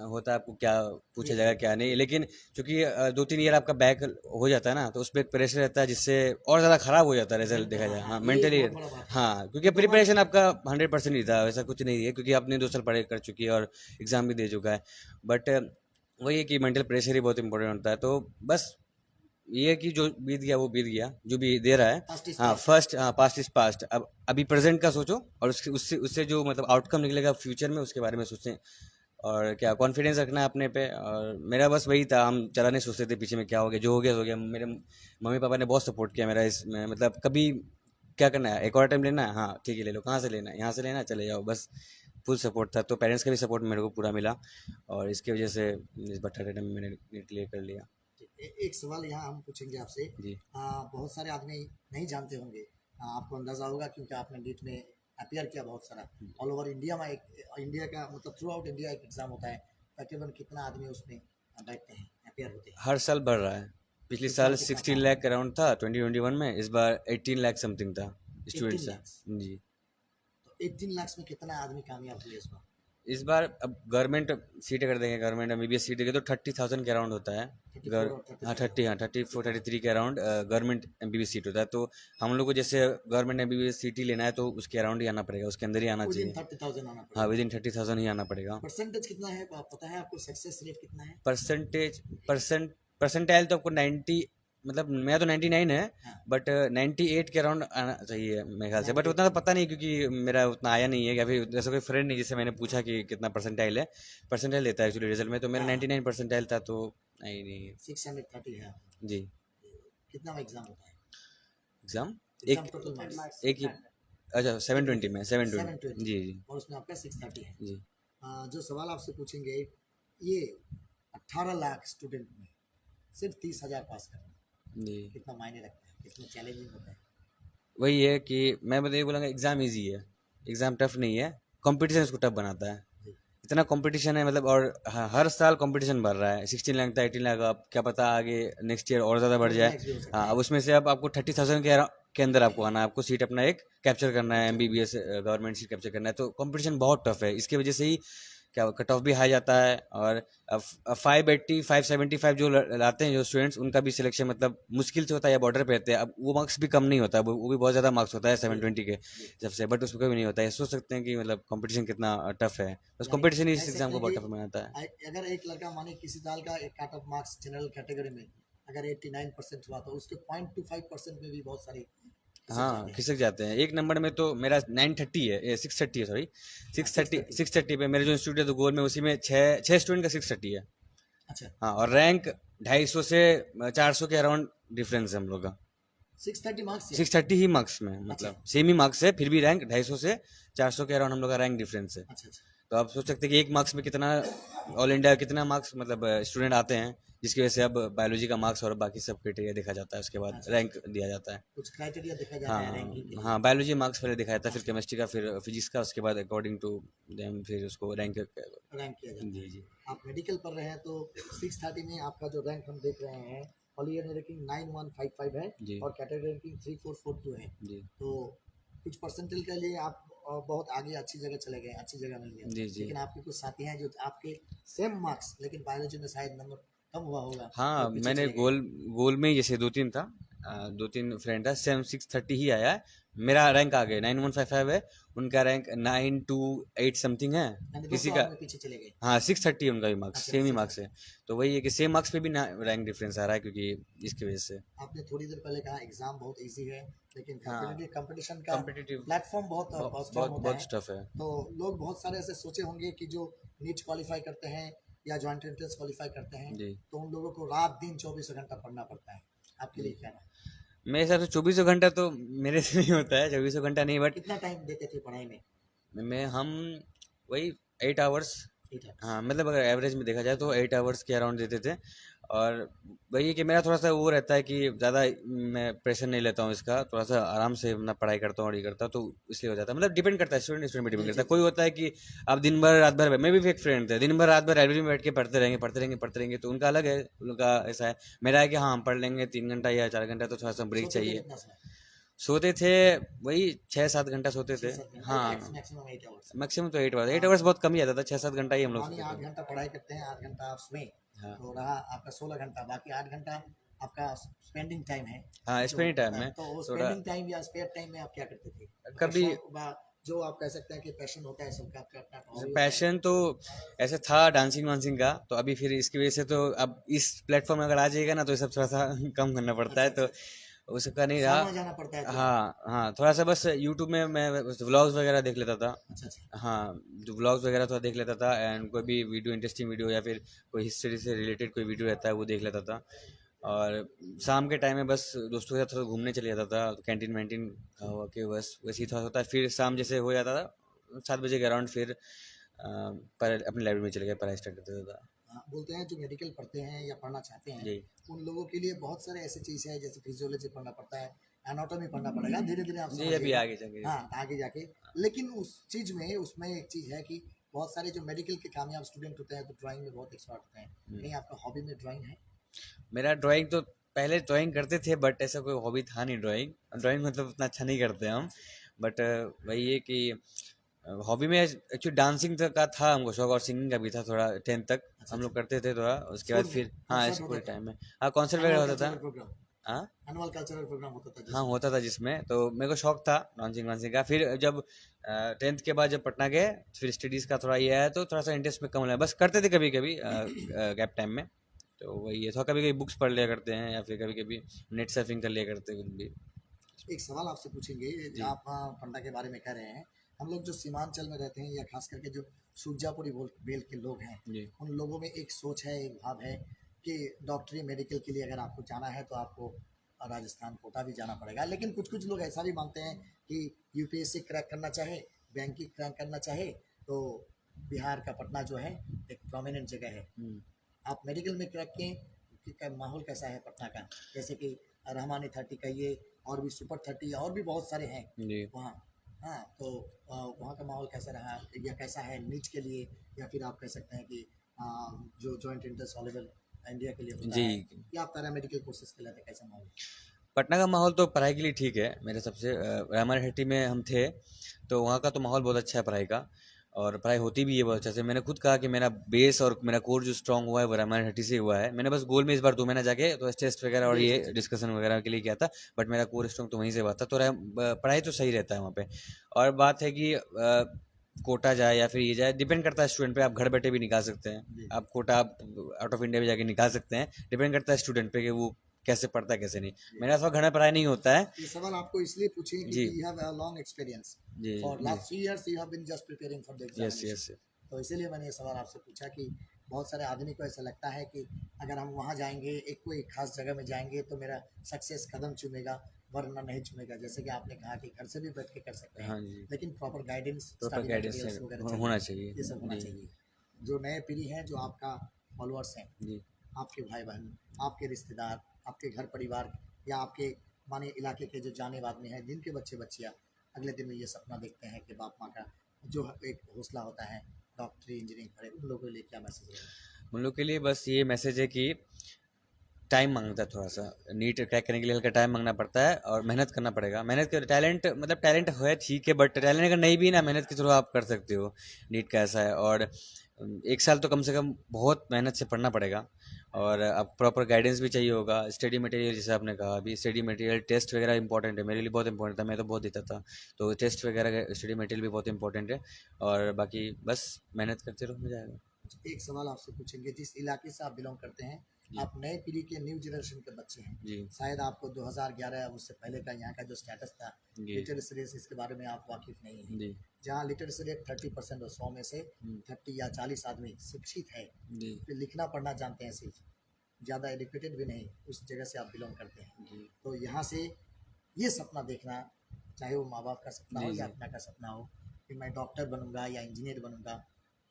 होता है आपको क्या पूछा जाएगा क्या नहीं, लेकिन चूंकि 2-3 ईयर आपका बैक हो जाता है ना, तो उस पर एक प्रेशर रहता है जिससे और ज़्यादा ख़राब हो जाता है रिजल्ट देखा जाए। हाँ, ये मेंटली। बहुत बड़ा बात है। हाँ, क्योंकि प्रिपरेशन आपका 100% नहीं था, वैसा कुछ नहीं है, क्योंकि आपने 2 साल पढ़ाई कर चुकी है और एग्ज़ाम भी दे चुका है। बट वही है कि मेंटल प्रेशर ही बहुत इंपॉर्टेंट होता है। तो बस ये है कि जो बीत गया वो बीत गया, जो भी दे रहा है। Past is हाँ, past। Past is past. अब अभी प्रेजेंट का सोचो, और उससे उससे उससे जो मतलब आउटकम निकलेगा फ्यूचर में, उसके बारे में सोचें। और क्या कॉन्फिडेंस रखना है अपने पे। और मेरा बस वही था, हम ज़्यादा नहीं सोचते थे पीछे में क्या हो गया, जो हो गया हो गया। मेरे मम्मी पापा ने बहुत सपोर्ट किया मेरा इसमें, मतलब कभी क्या करना है, एक और टाइम लेना है, हाँ ठीक है ले लो, कहाँ से लेना है, यहाँ से लेना है, चले जाओ, बस फुल सपोर्ट था। तो पेरेंट्स का भी सपोर्ट मेरे को पूरा मिला, और इसकी वजह से इस बार थर्ड अटेम्प्ट में मैंने नीट क्लियर कर लिया। एक सवाल यहाँ हम पूछेंगे आपसे। जी बहुत सारे आदमी नहीं जानते होंगे, आपको अंदाजा होगा क्योंकि आपने नीट में अपियर किया बहुत सारा। ऑल ओवर इंडिया में एक इंडिया का मतलब थ्रू आउट इंडिया एक एग्जाम होता है, तकरीबन कितना आदमी उसमें बैठते हैं, अपियर होते हैं? हर साल बढ़ रहा है। पिछले इस साल साल कितना 16 था? लाख अराउंड था 2021 में, इस बार 18 लाख समथिंग था 18 स्टूडेंट्स का। lakhs। जी। तो 18 लाख में कितना आदमी कामयाब हुए इस बार? इस बार अब गवर्नमेंट सीटें कर देंगे, गवर्नमेंट एमबीबीएस सीटें के तो 30,000 के अराउंड होता है। 34 और 33? हाँ 30, हाँ 34-33 के अराउंड गवर्नमेंट एमबीबीएस सीट होता है। तो हम लोग को जैसे गवर्नमेंट एमबीबीएस सीट ही लेना है तो उसके अराउंड ही आना पड़ेगा, उसके अंदर ही आना विदिन चाहिए। 30,000 आना हाँ, पड़ेगा। विदिन 30,000 ही आना पड़ेगा। परसेंटेज कितना है पता है आपको? सक्सेस रेट कितना है? परसेंटाइल तो आपको 90, मतलब मेरा तो 99 है, हाँ। बट 98 के अराउंड आना चाहिए मेरे ख्याल से। बट उतना तो पता नहीं, क्योंकि मेरा उतना आया नहीं है, या फिर जैसे कोई फ्रेंड नहीं जिससे मैंने पूछा कि कितना परसेंटाइल है। परसेंटाइल देता है एक्चुअली रिजल्ट में, तो मेरा 99 परसेंटाइल था, तो नहीं। 630 है। जी। कितना एग्जाम होता है? एग्ज़ाम एग्जाम एक टोटल मार्क्स एक ही, अच्छा 720 में 720। 720 जी जी और उसमें आपका 630 है। जी। जो सवाल आपसे पूछेंगे, ये 18 लाख स्टूडेंट में सिर्फ 30,000 पास करना जी। कितना मायने रखता है, कितना चैलेंजिंग होता है? वही है कि मैं बता ये बोलूँगा, एग्ज़ाम इजी है, एग्ज़ाम टफ नहीं है, कंपटीशन इसको टफ बनाता है। जी। इतना कंपटीशन है, मतलब, और हर साल कंपटीशन बढ़ रहा है। 16 लाख था, 18 लाख, अब क्या पता आगे नेक्स्ट ईयर और ज़्यादा बढ़ जाए। Next भी हो सकता हाँ, है। अब उसमें से अब आपको 30,000 के अंदर आपको आना है, आपको सीट अपना एक कैप्चर करना है, एमबीबीएस गवर्नमेंट सीट कैप्चर करना है। तो कंपटीशन बहुत टफ है, इसकी वजह से ही क्या कट ऑफ भी हाई जाता है। और 580 575 जो लाते हैं जो स्टूडेंट्स, उनका भी सिलेक्शन मतलब मुश्किल से होता है, या बॉर्डर पे रहते हैं। अब वो मार्क्स भी कम नहीं होता, वो भी बहुत ज़्यादा मार्क्स होता है 720 के जब से, बट उसमें कभी नहीं होता है। सोच सकते हैं कि मतलब कंपटीशन कितना टफ है, बस यानी कंपटीशन ही इस कह एग्जाम सकते को हैं बहुत कि टफ बनाता है। अगर एक लड़का माने किसी साल का एक cut off marks general category में अगर 89% हुआ तो उसके 0.25% में भी बहुत सारी खिसक हाँ, जाते हैं। खिसक जाते हैं। एक नंबर में तो मेरा 930 है, 630 है, सॉरी 630 पे मेरे जो इंस्टीट्यूट है तो गोल में उसी में छः स्टूडेंट का 630 है। अच्छा, हाँ, और रैंक 250 से 400 के अराउंड डिफरेंस है हम लोग का। 630 मार्क्स से? 630 ही मार्क्स में, मतलब सेम ही मार्क्स है, फिर भी रैंक 250 से 400 के अराउंड हम लोग का रैंक डिफरेंस है। अच्छा अच्छा। तो आप सोच सकते हैं कि एक मार्क्स में कितना, ऑल इंडिया कितना मार्क्स मतलब स्टूडेंट आते हैं, जिसकी वजह से अब बायोलॉजी का मार्क्स और बाकी सब क्राइटेरिया देखा जाता है, उसके बाद अच्छा, रैंक दिया जाता है। कुछ क्राइटेरिया देखा जाता है रैंकिंग के लिए। हाँ, बायोलॉजी मार्क्स पहले दिखाया जाता है, फिर केमिस्ट्री का, फिर फिजिक्स का, उसके बाद अकॉर्डिंग टू देम फिर उसको रैंक। रैंक किया जाता है। जी जी आप मेडिकल पढ़ रहे हैं तो 630 में आपका जो रैंक हम देख रहे हैं, ऑल इंडिया रैंकिंग 9155 है जी और कैटेगरी रैंकिंग 3442 है। जी तो कुछ परसेंटेज के लिए आप बहुत आगे अच्छी जगह चले गए, अच्छी जगह मिल गई। जी जी। लेकिन आपके कुछ साथी हैं जो आपके सेम मार्क्स लेकिन बायोलॉजी में शायद नंबर कम हुआ होगा, हाँ, वो पीछे मैंने चले गए। गोल में ही जैसे 2-3 था, दो तीन फ्रेंड था, सेम 630 ही आया है। मेरा रैंक आ गया 9155 है, उनका रैंक 928 समथिंग है, यानी किसी 200 का। आदमी पीछे चले गए। हाँ 630 उनका भी मार्क्स, अच्छा, सेम ही 630। मार्क्स है। तो वही है कि सेम मार्क्स पे भी ना रैंक डिफरेंस आ रहा है, क्योंकि इसकी वजह से। आपने थोड़ी देर पहले कहा एग्जाम बहुत इजी है, लेकिन हाँ, कंपटीशन का कॉम्पिटिटिव प्लेटफॉर्म बहुत बहुत स्ट्रांग बहुत होता बहुत है। टफ है। तो लोग बहुत सारे ऐसे सोचे होंगे कि जो नीट क्वालिफाई करते हैं या जॉइंट एंट्रेंस क्वालिफाई करते हैं, जी, तो उन लोगों को रात दिन 24 घंटा पढ़ना पड़ता है। आपके लिए क्या है? मेरे हिसाब से 24 घंटा तो मेरे से नहीं होता है, 24 घंटा नहीं, बट कितना टाइम देते थे पढ़ाई में? हम वही 8 आवर्स। 8 आवर्स। हाँ मतलब अगर एवरेज में देखा जाए तो 8 आवर्स के अराउंड देते थे। और वही है कि मेरा थोड़ा सा वो रहता है कि ज़्यादा मैं प्रेशर नहीं लेता हूँ इसका, थोड़ा सा आराम से अपना पढ़ाई करता हूँ और ये करता हूँ, तो इसलिए हो जाता है। मतलब डिपेंड करता है, स्टूडेंट पे डिपेंड करता है। कोई होता है कि आप दिन भर रात भर, मैं भी एक फ्रेंड थे, दिन भर रात भर लाइब्रेरी में बैठ के पढ़ते रहेंगे, तो उनका अलग है, उनका ऐसा है। मेरा है कि हाँ हम पढ़ लेंगे 3 घंटा या 4 घंटा, तो थोड़ा सा ब्रेक सोते थे चाहिए। कितना समय? सोते थे वही 6-7 घंटा सोते थे। 6-7 घंटे, हाँ मैक्सिमम 8 आवर्स। मैक्सिमम तो 8 आवर्स, 8 आवर्स बहुत कम ही आता था, 6-7 घंटा ही हम लोग मानिए सोते 8 थे। घंटा पढ़ाई करते हैं, 8 घंटा आप सोएं, हाँ तो रहा आपका 16 घंटा, बाकी 8 घंटा आपका स्पेंडिंग टाइम है। हाँ, जो स्पेंडिंग टाइम में तो वो थोड़ा स्पेंडिंग टाइम या स्पेयर टाइम में आप क्या करते थे? कभी जो आप कह सकते हैं कि पैशन होता है सबका, अपना अपना hobby होता है। पैशन तो ऐसे था डांसिंग वांसिंग का, तो अभी फिर इसकी वजह से तो अब इस प्लेटफॉर्म में अगर आ जाएगा ना, तो ये सब थोड़ा सा कम करना पड़ता है, तो उसका नहीं रहा। सामने जाना पड़ता है तो। हाँ हाँ, थोड़ा सा बस यूट्यूब में मैं व्लॉग्स वगैरह देख लेता था। अच्छा अच्छा। हाँ, जो व्लॉग्स वगैरह थोड़ा देख लेता था, एंड कोई भी वीडियो, इंटरेस्टिंग वीडियो या फिर कोई हिस्ट्री से रिलेटेड कोई वीडियो रहता है वो देख लेता था। और शाम के टाइम में बस दोस्तों के साथ थोड़ा घूमने चले जाता था, कैंटीन वैंटीन खा हुआ के, बस वैसे ही थोड़ा होता है। फिर शाम जैसे हो जाता था 7 बजे के अराउंड, फिर पर अपनी लाइब्रेरी में चले गए, पढ़ाई स्टार्ट कर देता था। हाँ, बोलते हैं जो मेडिकल पढ़ते हैं या पढ़ना चाहते हैं, जी उन लोगों के लिए बहुत सारे ऐसी चीज़ है, जैसे फिजियोलॉजी पढ़ना पड़ता है, एनाटॉमी पढ़ना पड़ेगा, धीरे धीरे आप जी, अभी समझिएगा। आगे चलेंगे। हाँ, आगे जाके। लेकिन उस चीज़ में, उसमें एक चीज़ है कि बहुत सारे जो मेडिकल के कामयाब स्टूडेंट होते हैं तो ड्राइंग में बहुत एक्सपर्ट होते हैं। कहीं आपका हॉबी में ड्राइंग है? मेरा ड्राइंग तो पहले ड्राइंग करते थे, बट ऐसा कोई हॉबी था नहीं ड्राइंग। ड्राइंग मतलब उतना अच्छा नहीं करते हम, बट वही है कि हॉबी में एक्चुअली डांसिंग का था हमको शौक, और सिंगिंग का भी था थोड़ा 10th तक अच्छा हम लोग अच्छा। करते थे थोड़ा। उसके बाद स्कूल में फिर हाँ कॉन्सर्ट स्कूल होता था? टाइम में हाँ कॉन्सर्ट वगैरह एनुअल होता कल्चरल था। प्रोग्राम? हाँ एनुअल कल्चरल प्रोग्राम होता था हाँ जिसमें? होता था जिसमें, तो मेरे को शौक था डांसिंग वांसिंग का। फिर जब 10th के बाद जब पटना गए, फिर स्टडीज़ का थोड़ा ये आया, तो थोड़ा सा इंटरेस्ट में कम लगा। बस करते थे कभी कभी गैप टाइम में, तो वही है, थोड़ा कभी कभी बुक्स पढ़ लिया करते हैं, या फिर कभी कभी नेट सर्फिंग कर लिया करते हैं कुछ भी। एक सवाल आपसे पूछेंगे। जी आप पंडा के बारे में कह रहे हैं, हम लोग जो सीमांचल में रहते हैं या खास करके जो सुरजापुरी बेल के लोग हैं, जी उन लोगों में एक सोच है, एक भाव है कि डॉक्टरी मेडिकल के लिए अगर आपको जाना है तो आपको राजस्थान कोटा भी जाना पड़ेगा। लेकिन कुछ कुछ लोग ऐसा भी मानते हैं कि यूपीएससी क्रैक करना चाहे, बैंकिंग क्रैक करना चाहे, तो बिहार का पटना जो है एक प्रोमिनेंट जगह है। आप मेडिकल में क्रैक किए कि माहौल कैसा है पटना का? जैसे कि रहमानी 30 कहिए, और भी सुपर 30 और भी बहुत सारे हैं जी वहाँ। हाँ, तो वहाँ का माहौल कैसा रहा या कैसा है नीट के लिए, या फिर आप कह सकते हैं कि जो जॉइंट एंट्रेंस लेवल इंडिया के लिए होता जी है, या आप पैरा मेडिकल कोर्सेज के लिए कैसा माहौल? पटना का माहौल तो पढ़ाई के लिए ठीक है मेरे सबसे। रामायण हट्टी में हम थे, तो वहाँ का तो माहौल बहुत अच्छा है पढ़ाई का, और पढ़ाई होती भी है बहुत अच्छे से। मैंने खुद कहा कि मेरा बेस और मेरा कोर जो स्ट्रांग हुआ है वो रामायण हट्टी से हुआ है। मैंने बस गोल में इस बार 2 महीना जाके तो टेस्ट वगैरह और ये डिस्कशन वगैरह के लिए किया था, बट मेरा कोर स्ट्रांग तो वहीं से हुआ था। तो पढ़ाई तो सही रहता है वहाँ पे। और बात है कि कोटा जाए या फिर ये जाए, डिपेंड करता है स्टूडेंट पे। आप घर बैठे भी निकाल सकते हैं, आप कोटा आप आउट ऑफ इंडिया भी जाके निकाल सकते हैं, डिपेंड करता है स्टूडेंट पे कि वो कैसे पढ़ता है कैसे नहीं। मेरा थोड़ा घर में पढ़ाई नहीं होता है। ये सवाल आपको इसलिए पूछे जी क्योंकि you have a long experience. जी For जी last 3 years you have been just preparing for the yes examination. Yes तो इसीलिए मैंने ये सवाल आपसे पूछा कि बहुत सारे आदमी को ऐसा लगता है कि अगर हम वहाँ जाएंगे, एक कोई खास जगह में जाएंगे, तो मेरा सक्सेस कदम चूमेगा, वरना नहीं चूमेगा। जैसे कि आपने कहा कि घर से भी बैठ के कर सकते हैं, हाँ जी, लेकिन प्रॉपर गाइडेंस, प्रॉपर गाइडेंस होना चाहिए। ये सब होना जी चाहिए। जो नए पीढ़ी हैं, जो आपका फॉलोअर्स हैं, जी आपके भाई बहन, आपके रिश्तेदार, आपके घर परिवार, या आपके माने इलाके के जो जाने आदमी हैं, जिनके बच्चे बच्चियाँ अगले दिन में ये सपना देखते हैं कि बाप माँ का जो एक हौसला होता है डॉक्टरी इंजीनियरिंग पढ़े, उन लोगों के लिए क्या मैसेज है? उन लोग के लिए बस ये मैसेज है कि टाइम मांगता है थोड़ा सा, नीट क्रैक करने के लिए हल्का टाइम मांगना पड़ता है, और मेहनत करना पड़ेगा। मेहनत कर, टैलेंट मतलब टैलेंट है ठीक है, बट टैलेंट अगर नहीं भी ना, मेहनत के थ्रू आप कर सकते हो। नीट का ऐसा है, और 1 साल तो कम से कम बहुत मेहनत से पढ़ना पड़ेगा। और अब प्रॉपर गाइडेंस भी चाहिए होगा। स्टडी मटेरियल जैसे आपने कहा, अभी स्टडी मटेरियल टेस्ट वगैरह इंपॉर्टेंट है, मेरे लिए बहुत इंपॉर्टेंट था, मैं तो बहुत देता था। तो टेस्ट वगैरह स्टडी मटेरियल भी बहुत इंपॉर्टेंट है, और बाकी बस मेहनत करते रहो, हो जाएगा। एक सवाल आपसे पूछेंगे, जिस इलाके से आप बिलोंग करते हैं, जी। आप नए पीढ़ी के न्यू जनरेशन के बच्चे हैं। जी शायद आपको 2011 उससे पहले का यहाँ का जो स्टेटस था, जी लिटरेसी रेट, इसके बारे में आप वाकिफ नहीं हैं। जी जहाँ लिटरेसी रेट 30% और 100 में से हम्म, 30 या 40 आदमी शिक्षित है, जी फिर लिखना पढ़ना जानते हैं सिर्फ, ज़्यादा एजुकेटेड भी नहीं, उस जगह से आप बिलोंग करते हैं। जी तो यहाँ से ये सपना देखना, चाहे वो माँ बाप का सपना हो जी या जी। अपना का सपना हो, कि मैं डॉक्टर बनूंगा या इंजीनियर बनूंगा,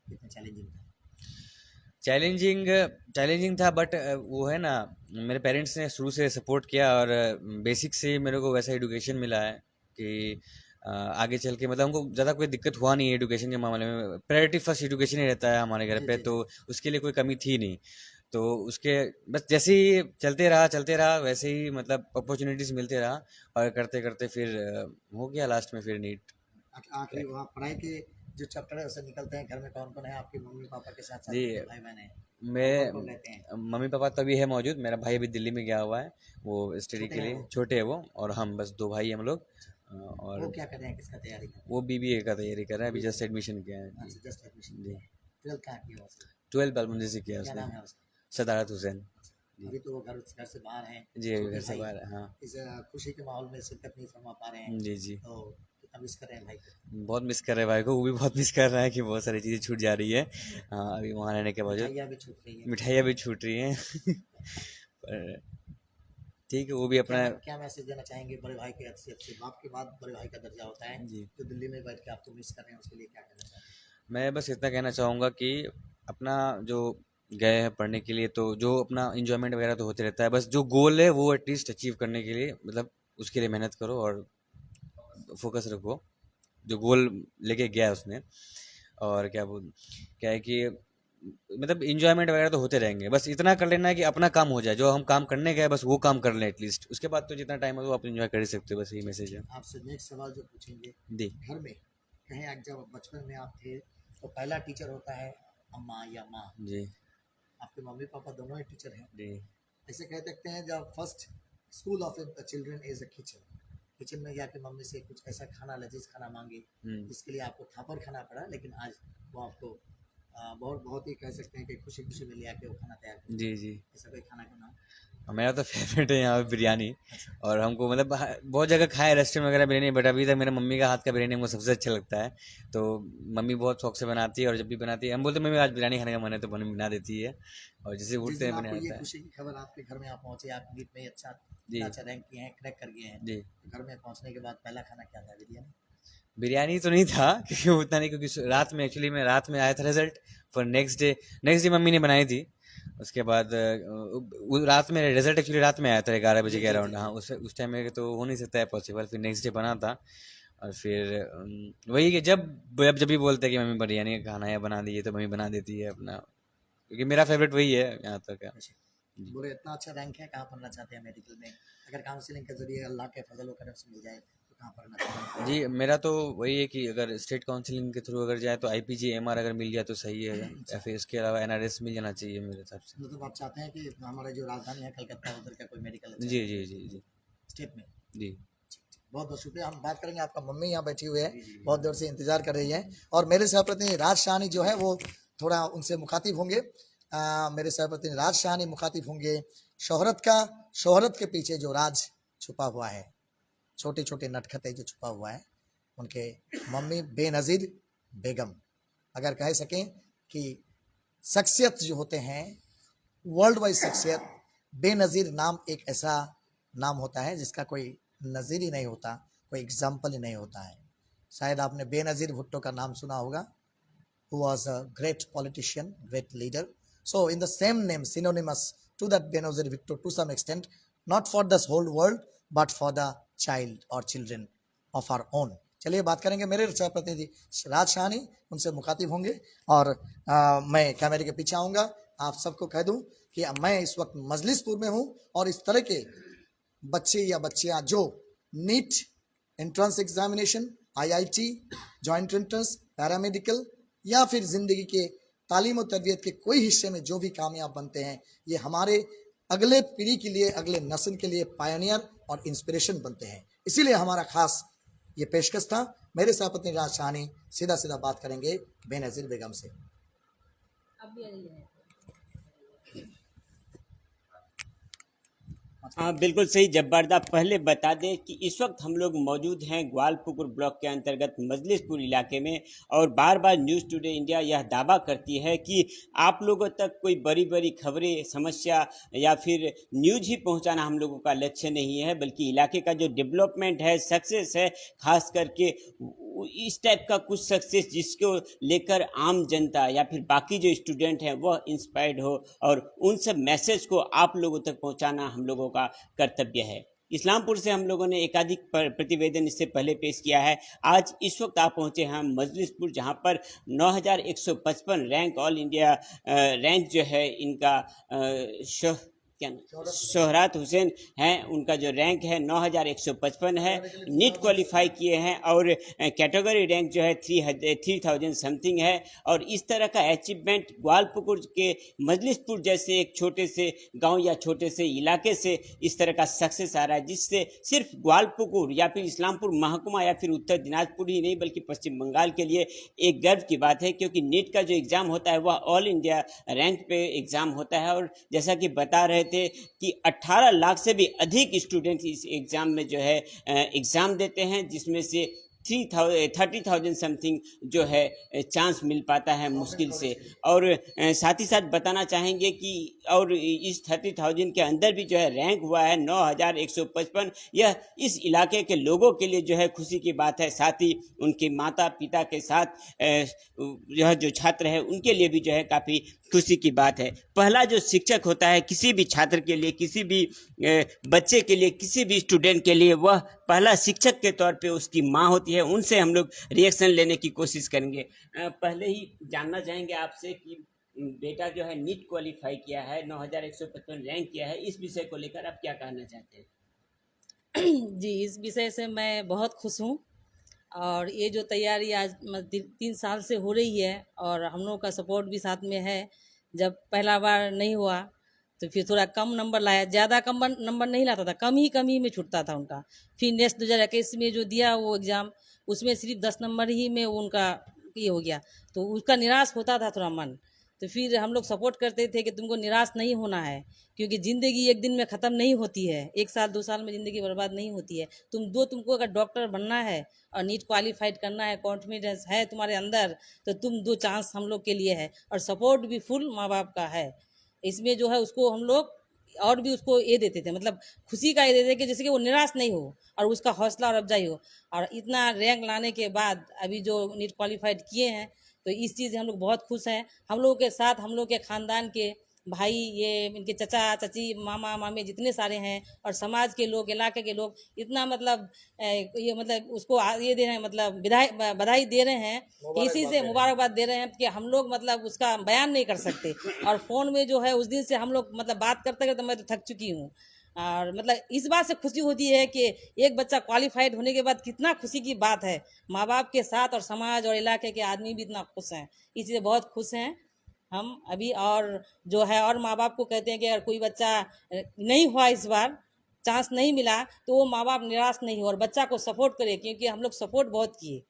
कितना चैलेंजिंग था। चैलेंजिंग चैलेंजिंग था, बट वो है ना, मेरे पेरेंट्स ने शुरू से सपोर्ट किया, और बेसिक से मेरे को वैसा एडुकेशन मिला है कि आगे चल के मतलब हमको ज़्यादा कोई दिक्कत हुआ नहीं है एडुकेशन के मामले में। प्रायोरिटी फर्स्ट एडुकेशन ही रहता है हमारे घर जी पे, जी तो उसके लिए कोई कमी थी नहीं। तो उसके बस जैसे ही चलते रहा वैसे ही मतलब अपॉर्चुनिटीज़ मिलते रहा, और करते करते फिर हो गया लास्ट में फिर नीट आखिरी वहाँ पढ़ाई के जो चैप्टर है उससे निकलते हैं। घर में कौन कौन है आपके मम्मी पापा के साथ साथ जी। कितने भाई बहन हैं, कौन मैं कौन रहते हैं? मम्मी पापा तभी है मौजूद, मेरा भाई अभी दिल्ली में गया हुआ है, वो स्टडी छोटे के हैं लिए, वो? छोटे है वो, और हम बस दो भाई हैं हम लोग। वो और क्या कर रहे हैं, किसका तैयारी कर रहे वो बीबीए का तैयारी कर रहा है, अभी हैं? जस्ट एडमिशन किया है। जी अच्छा, जस्ट एडमिशन जी। किया है। 12th कहाँ किया वैसे? 12 बालमुंजी से किया क्या उसने, नाम है उसका? सदारत हुसैन। जी अभी तो वो घर से बाहर हैं। जी, अभी छोटे घर से भाई बाहर है, हाँ। इस खुशी के माहौल में शिरकत नहीं फरमा पा रहे हैं, जी जी। तो कितना मिस कर रहे हैं भाई को? बहुत मिस कर रहे हैं भाई को, वो भी बहुत मिस कर रहा है कि बहुत सारी चीज़ें छूट जा रही है। हाँ, अभी वहाँ रहने के बावजूद मिठाइयाँ भी छूट रही हैं। मिठाइयाँ भी छूट रही हैं। पर ठीक है, वो भी अपना। क्या मैसेज देना चाहेंगे बड़े भाई के हैसियत से? बाप के बाद बड़े भाई का दर्जा होता है, जी, जो दिल्ली में बैठ के आपको मिस कर रहे हैं, उसके लिए क्या कहना चाहते हैं? मैं बस इतना कहना चाहूँगा कि अपना जो गए हैं पढ़ने के लिए, तो जो अपना इंजॉयमेंट वगैरह तो होते रहता है, बस जो गोल है वो एटलीस्ट अचीव करने के लिए मतलब उसके लिए मेहनत करो और फोकस रखो, जो गोल लेके गया है उसने। और क्या है कि मतलब इंजॉयमेंट वगैरह तो होते रहेंगे, बस इतना कर लेना है कि अपना काम हो जाए, जो हम काम करने गए बस वो काम कर लें एटलीस्ट, उसके बाद तो जितना टाइम है वो आप इंजॉय कर ही सकते हो, बस यही मैसेज है। आपसे नेक्स्ट सवाल जो पूछेंगे, जी घर में कहीं आप जब बचपन में आप थे, तो पहला टीचर होता है अम्मा या माँ। जी आपके मम्मी पापा दोनों ही टीचर हैं। जी ऐसे कह सकते हैं जब first school of children is a kitchen, kitchen में जाके मम्मी से कुछ ऐसा खाना, लजीज खाना मांगे जिसके लिए आपको थापर खाना पड़ा, लेकिन आज वो आपको बहुत बहुत ही कह सकते हैं कि खुशी खुशी में ले आके वो खाना तैयार कर। जी जी। ऐसा कोई खाना का नाम? मेरा तो फेवरेट है यहाँ पे बिरयानी, अच्छा। और हमको मतलब बहुत जगह खाए रेस्टोरेंट वगैरह बिरयानी, बट अभी तक मेरे मम्मी का हाथ का बिरयानी हमको सबसे अच्छा लगता है। तो मम्मी बहुत शौक से बनाती है, और जब भी बनाती है हम बोलते हैं मम्मी आज बिरयानी खाने का मन है, तो मम्मी बना देती है, और जैसे जिस उठते दिन हैं बना आपको ये जाता है। खुशी की खबर आपके घर में आप पहुंचे, आप नीट में अच्छा जी अच्छा रैंक किए हैं, क्रैक कर गए हैं, जी। तो घर में पहुंचने के बाद पहला खाना क्या था? बिरयानी? बिरयानी तो नहीं था क्योंकि उतना नहीं, क्योंकि रात में एक्चुअली मैं रात में आया था रिजल्ट, पर नेक्स्ट डे मम्मी ने बनाई थी। उसके बाद रात में रिजल्ट एक्चुअली रात में आया था 11 बजे जी के जी अराउंड। जी हाँ, जी। उस टाइम में तो हो नहीं सकता है पॉसिबल, फिर नेक्स्ट डे बना था। और फिर वही कि जब भी बोलते हैं कि मम्मी बिरयानी का खाना है बना दीजिए, तो मम्मी बना देती है अपना, क्योंकि मेरा फेवरेट वही है यहाँ तक है। अच्छा, बोले इतना अच्छा रैंक है, कहाँ पढ़ना चाहते हैं मेडिकल में? अगर काउंसलिंग के जरिए अल्लाह के फजल व करम से मिल जाए तो कहाँ पढ़ना चाहते हैं? जी, मेरा तो वही है कि अगर स्टेट काउंसलिंग के थ्रू अगर जाए तो IPG AMR अगर मिल जाए तो सही है, या फिर इसके अलावा NRS मिल जाना चाहिए मेरे हिसाब से। मतलब आप चाहते हैं कि हमारे जो राजधानी है कलकत्ता, उधर का कोई मेडिकल अच्छा जी जी जी जी स्टेट में? जी। बहुत बहुत शुक्रिया। हम बात करेंगे, आपका मम्मी यहाँ बैठी हुई है, जी, जी, बहुत देर से इंतजार कर रही है, और मेरे सहप्रतिनिधि राज शाहनी जो है वो थोड़ा उनसे मुखातिब होंगे। मेरे सहप्रतिनिधि राज शाहनी मुखातिब होंगे शोहरत के पीछे जो राज छुपा हुआ है, छोटे छोटे नटखटे जो छुपा हुआ है, उनके मम्मी बेनज़ीर बेगम। अगर कह सकें कि शख्सियत जो होते हैं, वर्ल्ड वाइड शख्सियत, बेनज़ीर नाम एक ऐसा नाम होता है जिसका कोई नज़ीर ही नहीं होता, कोई एग्जाम्पल ही नहीं होता है। शायद आपने बेनज़ीर भुट्टो का नाम सुना होगा, who was a great politician, great leader. So in the same name, synonymous to that Benazir Bhutto to some extent, not for the whole world, but for the child or children of our own. चलिए बात करेंगे मेरे प्रतिनिधि राज शाहनी, उनसे मुखातिब होंगे, और मैं कैमरे के पीछे आऊँगा। आप सबको कह दूं कि मैं इस वक्त मजलिसपुर में हूं, और इस तरह के बच्चे या बच्चियां जो NEET entrance examination, IIT, joint entrance, paramedical, या फिर ज़िंदगी के तालीम और तरबियत के कोई हिस्से में जो भी कामयाब बनते हैं, ये हमारे अगले पीढ़ी के लिए, अगले नस्ल के लिए पायनियर और इंस्पिरेशन बनते हैं। इसीलिए हमारा खास ये पेशकश था। मेरे सहपत्नी राज शाहनी सीधा सीधा बात करेंगे बेनज़ीर बेगम से। हाँ बिल्कुल सही जब्बारदा। पहले बता दें कि इस वक्त हम लोग मौजूद हैं ग्वालपुकुर ब्लॉक के अंतर्गत मजलिसपुर इलाके में, और बार बार न्यूज़ टुडे इंडिया यह दावा करती है कि आप लोगों तक कोई बड़ी बड़ी खबरें, समस्या या फिर न्यूज़ ही पहुंचाना हम लोगों का लक्ष्य नहीं है, बल्कि इलाके का जो डेवलपमेंट है, सक्सेस है, खास करके इस टाइप का कुछ सक्सेस जिसको लेकर आम जनता या फिर बाकी जो स्टूडेंट हैं वह इंस्पायर्ड हो, और उन सब मैसेज को आप लोगों तक पहुंचाना हम लोगों का कर्तव्य है। इस्लामपुर से हम लोगों ने एकाधिक प्रतिवेदन इससे पहले पेश किया है। आज इस वक्त आप पहुंचे हैं मजलिसपुर, जहां पर 9155 रैंक, ऑल इंडिया रैंक जो है इनका शोहरात हुसैन हैं, उनका जो रैंक है 9155 है। नीट क्वालिफाई किए हैं और कैटेगरी रैंक जो है 3000 समथिंग है। और इस तरह का अचीवमेंट ग्वालपुकुर के मजलिसपुर जैसे एक छोटे से गांव या छोटे से इलाके से इस तरह का सक्सेस आ रहा है, जिससे सिर्फ ग्वालपुकुर या फिर इस्लामपुर महकुमा या फिर उत्तर दिनाजपुर ही नहीं बल्कि पश्चिम बंगाल के लिए एक गर्व की बात है, क्योंकि नीट का जो एग्ज़ाम होता है वह ऑल इंडिया रैंक पे एग्ज़ाम होता है। और जैसा कि बता रहे थे कि 18 लाख से भी अधिक स्टूडेंट इस एग्ज़ाम में जो है एग्ज़ाम देते हैं, जिसमें से 30,000 समथिंग जो है चांस मिल पाता है मुश्किल से। और साथ ही साथ बताना चाहेंगे कि और इस 30,000 के अंदर भी जो है रैंक हुआ है 9155। यह इस इलाके के लोगों के लिए जो है खुशी की बात है, साथ ही उनके माता पिता के साथ यह जो छात्र है उनके लिए भी जो है काफ़ी खुशी की बात है। पहला जो शिक्षक होता है किसी भी छात्र के लिए, किसी भी बच्चे के लिए, किसी भी स्टूडेंट के लिए, वह पहला शिक्षक के तौर पे उसकी माँ होती है। उनसे हम लोग रिएक्शन लेने की कोशिश करेंगे। पहले ही जानना चाहेंगे आपसे कि बेटा जो है नीट क्वालिफाई किया है, 9155 रैंक किया है, इस विषय को लेकर आप क्या कहना चाहते हैं? जी, इस विषय से मैं बहुत खुश हूँ। और ये जो तैयारी आज 3 साल से हो रही है और हम लोगों का सपोर्ट भी साथ में है। जब पहला बार नहीं हुआ तो फिर थोड़ा कम नंबर लाया, ज़्यादा कम नंबर नहीं लाता था, कम ही में छूटता था उनका। फिर नेक्स्ट 2021 में जो दिया वो एग्ज़ाम, उसमें सिर्फ 10 नंबर ही में उनका ये हो गया, तो उसका निराश होता था थोड़ा मन। तो फिर हम लोग सपोर्ट करते थे कि तुमको निराश नहीं होना है, क्योंकि ज़िंदगी एक दिन में ख़त्म नहीं होती है, 1 साल 2 साल में ज़िंदगी बर्बाद नहीं होती है। तुमको अगर डॉक्टर बनना है और नीट क्वालिफाइड करना है, कॉन्फिडेंस है तुम्हारे अंदर, तो तुम 2 चांस हम लोग के लिए है, और सपोर्ट भी फुल माँ बाप का है। इसमें जो है उसको हम लोग और भी उसको ये देते थे, मतलब खुशी का ये देते थे कि जैसे कि वो निराश नहीं हो और उसका हौसला और अफजाई हो। और इतना रैंक लाने के बाद अभी जो नीट क्वालिफाइड किए हैं, तो इस चीज़ से हम लोग बहुत खुश हैं। हम लोगों के साथ हम लोग के ख़ानदान के भाई, ये इनके चचा चाची, मामा मामी जितने सारे हैं, और समाज के लोग, इलाके के लोग, इतना मतलब ये मतलब उसको ये दे रहे हैं, मतलब बधाई दे रहे हैं, इसी से मुबारकबाद दे रहे हैं कि हम लोग मतलब उसका बयान नहीं कर सकते। और फ़ोन में जो है उस दिन से हम लोग मतलब बात करते करते मैं तो थक चुकी हूँ। और मतलब इस बात से खुशी होती है कि एक बच्चा क्वालिफाइड होने के बाद कितना खुशी की बात है। माँ बाप के साथ और समाज और इलाके के आदमी भी इतना खुश हैं, इसलिए बहुत खुश हैं हम अभी। और जो है और माँ बाप को कहते हैं कि अगर कोई बच्चा नहीं हुआ, इस बार चांस नहीं मिला, तो वो माँ बाप निराश नहीं हो और बच्चा को सपोर्ट करे, क्योंकि हम लोग सपोर्ट बहुत किए।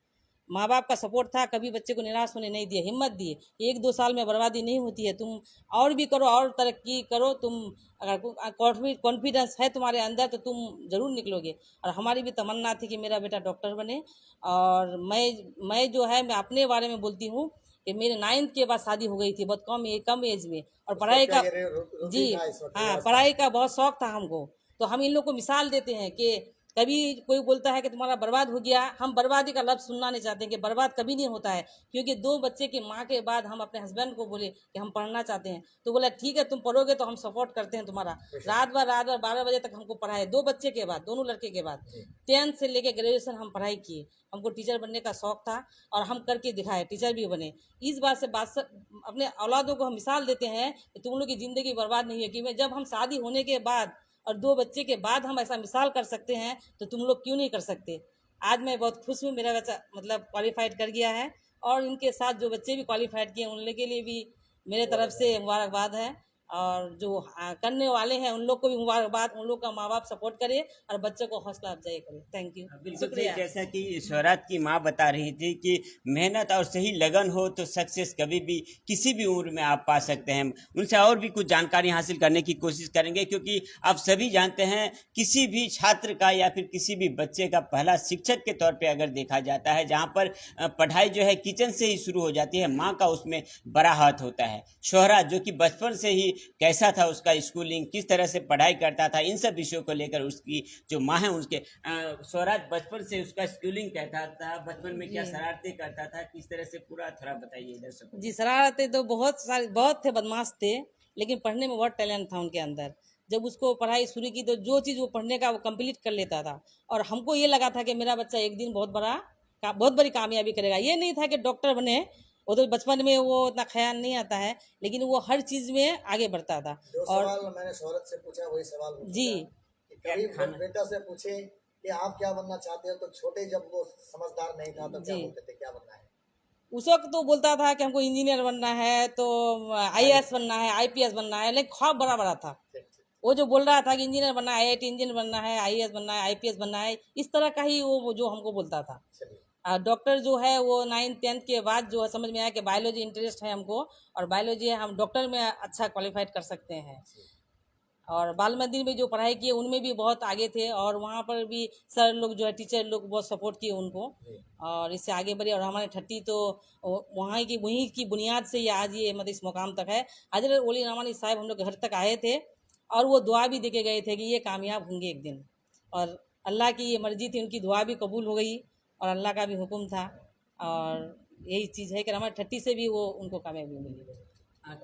माँ बाप का सपोर्ट था, कभी बच्चे को निराश होने नहीं दिए, हिम्मत दिए। 1-2 साल में बर्बादी नहीं होती है, तुम और भी करो और तरक्की करो। तुम अगर कॉन्फिडेंस है तुम्हारे अंदर तो तुम ज़रूर निकलोगे। और हमारी भी तमन्ना थी कि मेरा बेटा डॉक्टर बने। और मैं जो है मैं अपने बारे में बोलती हूँ कि मेरे 9th के बाद शादी हो गई थी, बहुत कम एज में। और पढ़ाई का जी हाँ, पढ़ाई का बहुत शौक था हमको। तो हम इन लोग को मिसाल देते हैं कि कभी कोई बोलता है कि तुम्हारा बर्बाद हो गया, हम बर्बादी का लफ्ज़ सुनना नहीं चाहते कि बर्बाद कभी नहीं होता है। क्योंकि 2 बच्चे की माँ के बाद हम अपने हस्बैंड को बोले कि हम पढ़ना चाहते हैं, तो बोला ठीक है तुम पढ़ोगे तो हम सपोर्ट करते हैं तुम्हारा। रात भर 12 बजे तक हमको पढ़ाए, 2 बच्चे के बाद, दोनों लड़के के बाद 10th से लेके ग्रेजुएशन हम पढ़ाई किए। हमको टीचर बनने का शौक था और हम करके दिखाए, टीचर भी बने। इस बात से अपने औलादों को हम मिसाल देते हैं कि तुम लोग की ज़िंदगी बर्बाद नहीं है। कि जब हम शादी होने के बाद और 2 बच्चे के बाद हम ऐसा मिसाल कर सकते हैं, तो तुम लोग क्यों नहीं कर सकते। आज मैं बहुत खुश हूँ, मेरा बच्चा मतलब क्वालिफाइड कर गया है और इनके साथ जो बच्चे भी क्वालिफाइड किए उनके लिए भी मेरे तरफ से मुबारकबाद है। और जो करने वाले हैं उन लोग को भी मुबारकबाद, उन लोग का माँ बाप सपोर्ट करे और बच्चों को हौसला अफजाई करे। थैंक यू, बिल्कुल सही। शुक्रिया। जैसा कि शौरात की माँ बता रही थी कि मेहनत और सही लगन हो तो सक्सेस कभी भी किसी भी उम्र में आप पा सकते हैं। उनसे और भी कुछ जानकारी हासिल करने की कोशिश करेंगे, क्योंकि आप सभी जानते हैं किसी भी छात्र का या फिर किसी भी बच्चे का पहला शिक्षक के तौर पे अगर देखा जाता है, जहाँ पर पढ़ाई जो है किचन से ही शुरू हो जाती है, माँ का उसमें बड़ा हाथ होता है। शौहरात जो कि बचपन से ही कैसा था उसका स्कूलिंग, किस तरह से पढ़ाई करता था, इन सब विषयों को लेकर उसकी जो माँ है उनके स्वराज बचपन से उसका स्कूलिंग कैसा था, बचपन में क्या शरारतें करता था, किस तरह से पूरा थोड़ा बताइए दर्शकों को। जी, शरारतें तो बहुत थे, बदमाश थे, लेकिन पढ़ने में बहुत टैलेंट था उनके अंदर। जब उसको पढ़ाई शुरू की तो जो चीज़ वो पढ़ने का वो कंप्लीट कर लेता था, और हमको ये लगा था कि मेरा बच्चा एक दिन बहुत बड़ी कामयाबी करेगा। ये नहीं था कि डॉक्टर बने, वो तो बचपन में वो उतना ख्याल नहीं आता है, लेकिन वो हर चीज़ में आगे बढ़ता था। जो और सवाल मैंने शौहरत से पूछा वही सवाल पूछूंगा जी, कि कभी बेटा से पूछे कि आप क्या बनना चाहते हो, तो छोटे जब वो समझदार नहीं था तो क्या जी। बोलते थे, क्या बनना है? उस वक्त तो बोलता था कि हमको इंजीनियर बनना है, तो आईएएस बनना है, आईपीएस बनना है, लेकिन ख्वाब बड़ा बड़ा था। ठीक ठीक। वो जो बोल रहा था कि इंजीनियर बनना है, आईआईटी इंजीनियर बनना है, आईएएस बनना है, आईपीएस बनना है, इस तरह का ही वो जो हमको बोलता था। चलिए, डॉक्टर जो है वो 9th-10th के बाद जो है समझ में आया कि बायोलॉजी इंटरेस्ट है हमको, और बायोलॉजी है, हम डॉक्टर में अच्छा क्वालिफाइड कर सकते हैं। और बाल मंदिर में जो पढ़ाई की उनमें भी बहुत आगे थे, और वहाँ पर भी सर लोग जो है, टीचर लोग बहुत सपोर्ट किए उनको, और इससे आगे बढ़े। और हमारे ठट्टी तो वहीं की बुनियाद से ही आज ये मतलब इस मुकाम तक है। हजरत ओली रहमानी साहब हम लोग के घर तक आए थे, और वो दुआ भी दे के गए थे कि ये कामयाब होंगे एक दिन, और अल्लाह की ये मर्जी थी, उनकी दुआ भी कबूल हो गई और अल्लाह का भी हुक्म था। और यही चीज़ है कि हमारे ठट्टी से भी वो उनको कामयाबी मिली।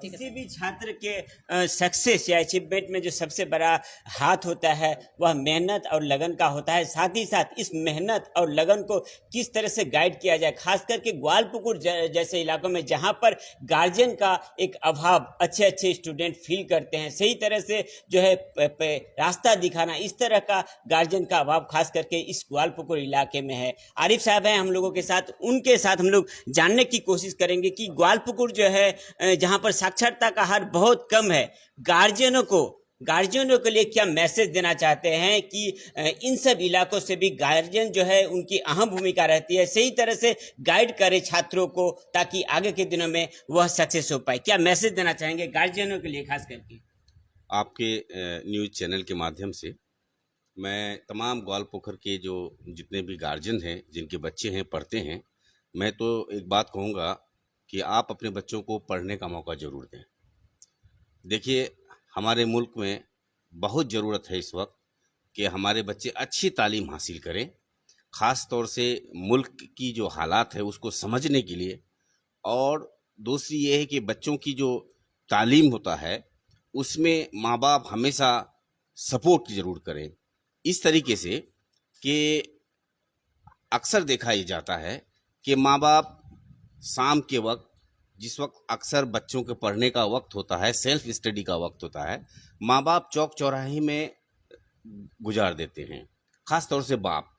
किसी भी छात्र के सक्सेस या अचीवमेंट में जो सबसे बड़ा हाथ होता है वह मेहनत और लगन का होता है। साथ ही साथ इस मेहनत और लगन को किस तरह से गाइड किया जाए, खास करके ग्वालपुकुर जैसे इलाकों में जहां पर गार्जियन का एक अभाव अच्छे स्टूडेंट फील करते हैं, सही तरह से जो है रास्ता दिखाना, इस तरह का गार्जियन का अभाव खास करके इस ग्वालपुकुर इलाके में है। आरिफ साहब हैं हम लोगों के साथ, उनके साथ हम लोग जानने की कोशिश करेंगे कि ग्वालपुकुर जो है जहां पर साक्षरता का हार बहुत कम है, गार्जियनों के लिए क्या मैसेज देना चाहते हैं कि इन सब इलाकों से भी गार्जियन जो है उनकी अहम भूमिका रहती है, सही तरह से गाइड करे छात्रों को ताकि आगे के दिनों में वह सक्सेस हो पाए। क्या मैसेज देना चाहेंगे गार्जियनों के लिए खास करके? आपके न्यूज़ चैनल के माध्यम से मैं तमाम ग्वालपोखर के जो जितने भी गार्जियन हैं, जिनके बच्चे हैं, पढ़ते हैं, मैं तो एक बात कहूँगा कि आप अपने बच्चों को पढ़ने का मौका ज़रूर दें। देखिए, हमारे मुल्क में बहुत ज़रूरत है इस वक्त कि हमारे बच्चे अच्छी तालीम हासिल करें, ख़ास तौर से मुल्क की जो हालात है उसको समझने के लिए। और दूसरी ये है कि बच्चों की जो तालीम होता है उसमें माँ बाप हमेशा सपोर्ट ज़रूर करें, इस तरीके से कि अक्सर देखा ही जाता है कि माँ बाप शाम के वक्त, जिस वक्त अक्सर बच्चों के पढ़ने का वक्त होता है, सेल्फ स्टडी का वक्त होता है, माँ बाप चौक चौराहे में गुजार देते हैं। ख़ास तौर से बाप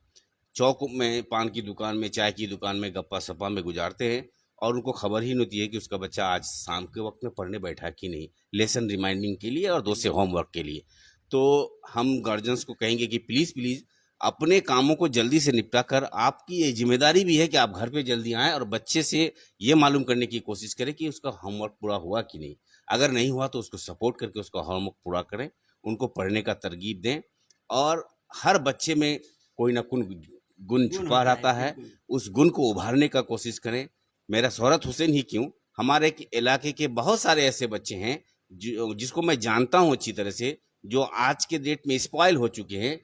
चौक में, पान की दुकान में, चाय की दुकान में, गप्पा सप्पा में गुजारते हैं, और उनको खबर ही नहीं होती है कि उसका बच्चा आज शाम के वक्त में पढ़ने बैठा कि नहीं, लेसन रिमाइंडिंग के लिए और दूसरे होमवर्क के लिए। तो हम गार्जियंस को कहेंगे कि प्लीज़ अपने कामों को जल्दी से निपटा कर, आपकी ये जिम्मेदारी भी है कि आप घर पे जल्दी आएँ और बच्चे से ये मालूम करने की कोशिश करें कि उसका होमवर्क पूरा हुआ कि नहीं। अगर नहीं हुआ तो उसको सपोर्ट करके उसका होमवर्क पूरा करें, उनको पढ़ने का तरगीब दें। और हर बच्चे में कोई ना कोई गुण छुपा रहता है, उस गुण को उभारने का कोशिश करें। मेरा शौहरत हुसैन ही क्यों, हमारे इलाके के बहुत सारे ऐसे बच्चे हैं जिसको मैं जानता हूँ अच्छी तरह से, जो आज के डेट में स्पॉइल हो चुके हैं,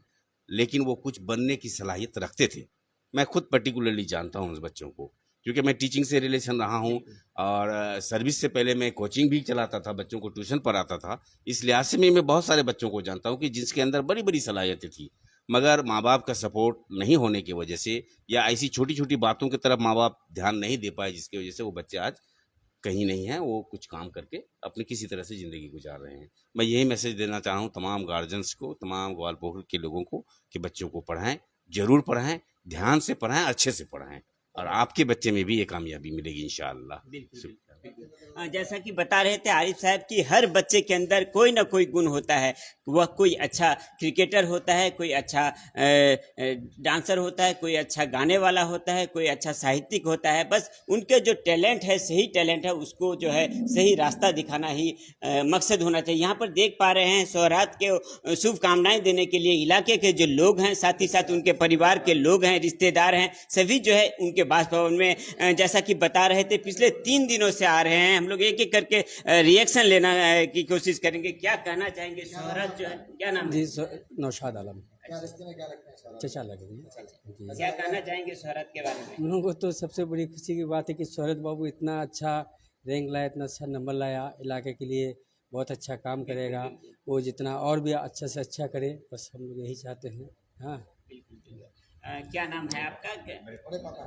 लेकिन वो कुछ बनने की सलाहियत रखते थे। मैं खुद पर्टिकुलरली जानता हूँ उस बच्चों को, क्योंकि मैं टीचिंग से रिलेशन रहा हूँ, और सर्विस से पहले मैं कोचिंग भी चलाता था, बच्चों को ट्यूशन पढ़ाता था। इस लिहाज से मैं बहुत सारे बच्चों को जानता हूँ कि जिसके अंदर बड़ी बड़ी सलाहियतें थी, मगर माँ बाप का सपोर्ट नहीं होने की वजह से, या ऐसी छोटी छोटी बातों की तरफ माँ बाप ध्यान नहीं दे पाए, जिसकी वजह से वो बच्चे आज कहीं नहीं हैं, वो कुछ काम करके अपनी किसी तरह से ज़िंदगी गुजार रहे हैं। मैं यही मैसेज देना चाह रहा हूँ तमाम गार्जियंस को, तमाम ग्वालपोखर के लोगों को, कि बच्चों को पढ़ाएं, ज़रूर पढ़ाएं, ध्यान से पढ़ाएं, अच्छे से पढ़ाएं। और आपके बच्चे में भी ये कामयाबी मिलेगी इंशाअल्लाह। बिल्कुल। जैसा कि बता रहे थे आरिफ साहब कि हर बच्चे के अंदर कोई ना कोई गुण होता है। वह कोई अच्छा क्रिकेटर होता है, कोई अच्छा डांसर होता है, कोई अच्छा गाने वाला होता है, कोई अच्छा साहित्यिक होता है। बस उनके जो टैलेंट है, सही टैलेंट है, उसको जो है सही रास्ता दिखाना ही मकसद होना चाहिए। यहाँ पर देख पा रहे हैं सोहरात के शुभकामनाएं देने के लिए इलाके के जो लोग हैं, साथ ही साथ उनके परिवार के लोग हैं, रिश्तेदार हैं, सभी जो है उनके बासभवन में जैसा कि बता रहे थे पिछले 3 दिनों से आ रहे हैं। हम लोग एक एक करके रिएक्शन लेना की कोशिश करेंगे। क्या कहना चाहेंगे शोहरत जो है, क्या नाम है? जी नौशाद आलम क्या रिश्ते में क्या लगता है शोहरत? चचा लगेंगे जी। क्या कहना चाहेंगे शोहरत के बारे में? हम लोगों को तो सबसे बड़ी खुशी की बात है कि शोहरत बाबू इतना अच्छा रैंक लाया, इतना अच्छा नंबर लाया, इलाके के लिए बहुत अच्छा काम करेगा। वो जितना और भी अच्छा से अच्छा करे, बस हम लोग यही चाहते हैं। हाँ क्या नाम है आपका?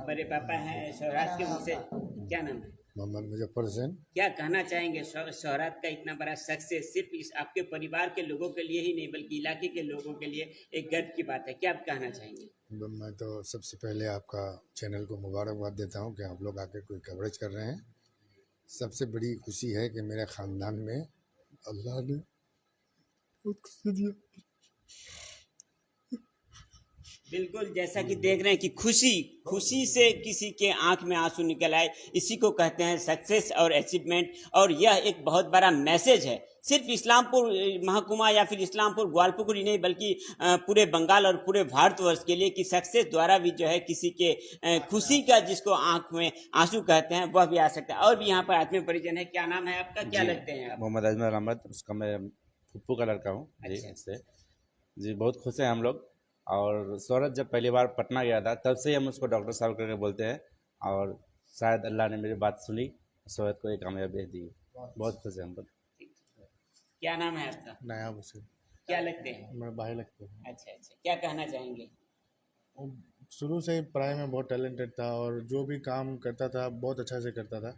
बड़े पापा हैं शोहरात के मुँह से, क्या नाम है? मोहम्मद मुजफ्फर हुसैन। क्या कहना चाहेंगे शोहरात का इतना बड़ा सक्सेस सिर्फ इस आपके परिवार के लोगों के लिए ही नहीं बल्कि इलाके के लोगों के लिए एक गर्व की बात है। क्या आप कहना चाहेंगे? मैं तो सबसे पहले आपका चैनल को मुबारकबाद देता हूं कि आप लोग आके कोई कवरेज कर रहे हैं। सबसे बड़ी खुशी है कि मेरे ख़ानदान में अल्लाह ने बहुत खुशी दिया। बिल्कुल, जैसा कि देख रहे हैं कि खुशी से किसी के आंख में आंसू निकल आए, इसी को कहते हैं सक्सेस और अचीवमेंट। और यह एक बहुत बड़ा मैसेज है सिर्फ इस्लामपुर महकुमा या फिर इस्लामपुर ग्वालपुकुर ही नहीं बल्कि पूरे बंगाल और पूरे भारतवर्ष के लिए कि सक्सेस द्वारा भी जो है किसी के खुशी का जिसको आंख में आंसू कहते हैं वह भी आ सकता है। और भी यहाँ पर आत्मीय परिजन है। क्या नाम है आपका? क्या लगते हैं आप? मोहम्मद अजमल अहमद, उसका मैं फुप्पू का लड़का हूँ जी। अच्छा। इससे जी बहुत खुश हैं हम लोग। और शोहरत जब पहली बार पटना गया था तब से ही हम उसको डॉक्टर साहब करके बोलते हैं और शायद अल्लाह ने मेरी बात सुनी, शोहरत को एक कामयाबी दी। बहुत खुश हैं हम लोग। क्या नाम है आपका? नया हुसैन। क्या लगते हैं? मैं भाई लगता हूँ। अच्छा, क्या कहना चाहेंगे? शुरू से ही पढ़ाई में बहुत टैलेंटेड था और जो भी काम करता था बहुत अच्छा से करता था।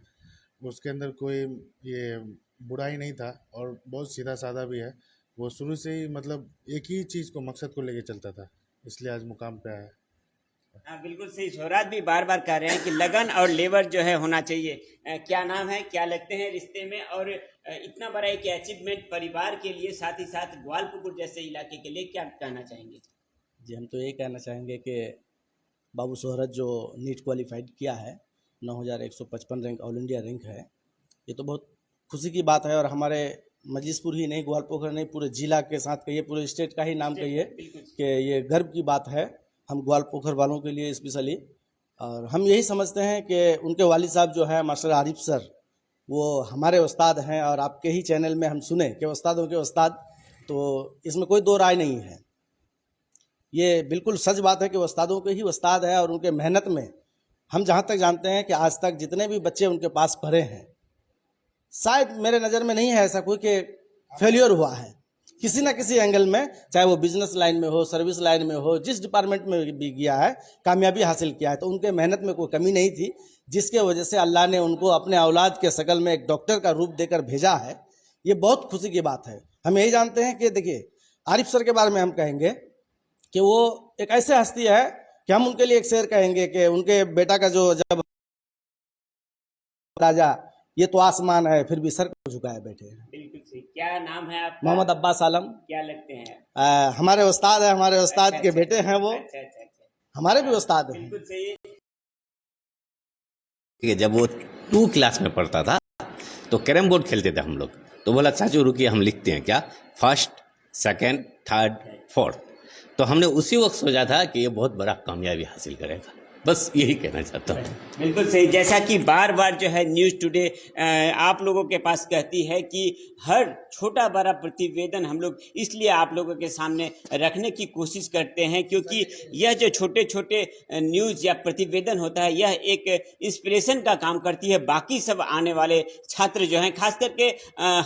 उसके अंदर कोई ये बुराई नहीं था और बहुत सीधा साधा भी है। वो शुरू से ही मतलब एक ही चीज़ को मकसद को लेके चलता था, इसलिए आज मुकाम पे आया। हाँ बिल्कुल सही। शोहरात भी बार बार कह रहे हैं कि लगन और लेबर जो है होना चाहिए। क्या नाम है? क्या लगते हैं रिश्ते में? और इतना बड़ा एक अचीवमेंट परिवार के लिए साथ ही साथ ग्वालपुकुर जैसे इलाके के लिए क्या कहना चाहेंगे? जी हम तो यही कहना चाहेंगे कि बाबू शोहरत जो नीट क्वालिफाइड किया है, 9155 रैंक ऑल इंडिया रैंक है, ये तो बहुत खुशी की बात है। और हमारे मजलिसपुर ही नहीं, ग्वालपोखर नहीं, पूरे जिला के साथ कहिए, पूरे स्टेट का ही नाम कहिए कि ये गर्व की बात है हम ग्वालपोखर वालों के लिए स्पेशली। और हम यही समझते हैं कि उनके वालिद साहब जो है मास्टर आरिफ सर, वो हमारे उस्ताद हैं। और आपके ही चैनल में हम सुने कि उस्तादों के उस्ताद, तो इसमें कोई दो राय नहीं है। ये बिल्कुल सच बात है कि उस्तादों के ही उस्ताद है। और उनके मेहनत में हम जहाँ तक जानते हैं कि आज तक जितने भी बच्चे उनके पास पढ़े हैं, शायद मेरे नज़र में नहीं है ऐसा कोई कि फेलियर हुआ है किसी ना किसी एंगल में, चाहे वो बिजनेस लाइन में हो, सर्विस लाइन में हो, जिस डिपार्टमेंट में भी गया है कामयाबी हासिल किया है। तो उनके मेहनत में कोई कमी नहीं थी, जिसके वजह से अल्लाह ने उनको अपने औलाद के शकल में एक डॉक्टर का रूप देकर भेजा है। ये बहुत खुशी की बात है। हम यही जानते हैं कि देखिए आरिफ सर के बारे में हम कहेंगे कि वो एक ऐसे हस्ती है कि हम उनके लिए एक शेर कहेंगे कि उनके बेटा का जो जब राजा ये तो आसमान है फिर भी सर को झुकाए बैठे हैं। बिल्कुल सही। क्या नाम है आपका? मोहम्मद अब्बास आलम। क्या लगते हैं? हमारे उस्ताद है, हमारे उस्ताद के बेटे हैं वो। अच्छा। हमारे भी उस्ताद हैं। बिल्कुल सही। कि जब वो 2 क्लास में पढ़ता था तो कैरम बोर्ड खेलते थे हम लोग, तो बोला चाचू रुकिए हम लिखते हैं क्या, 1st, 2nd, 3rd, 4th। तो हमने उसी वक्त सोचा था कि ये बहुत बड़ा कामयाबी हासिल करेगा। बस यही कहना चाहता हूँ। बिल्कुल सही। जैसा कि बार बार जो है न्यूज़ टुडे आप लोगों के पास कहती है कि हर छोटा बड़ा प्रतिवेदन हम लोग इसलिए आप लोगों के सामने रखने की कोशिश करते हैं क्योंकि यह जो छोटे छोटे न्यूज़ या प्रतिवेदन होता है यह एक इंस्पिरेशन का काम करती है बाकी सब आने वाले छात्र जो हैं, खास करके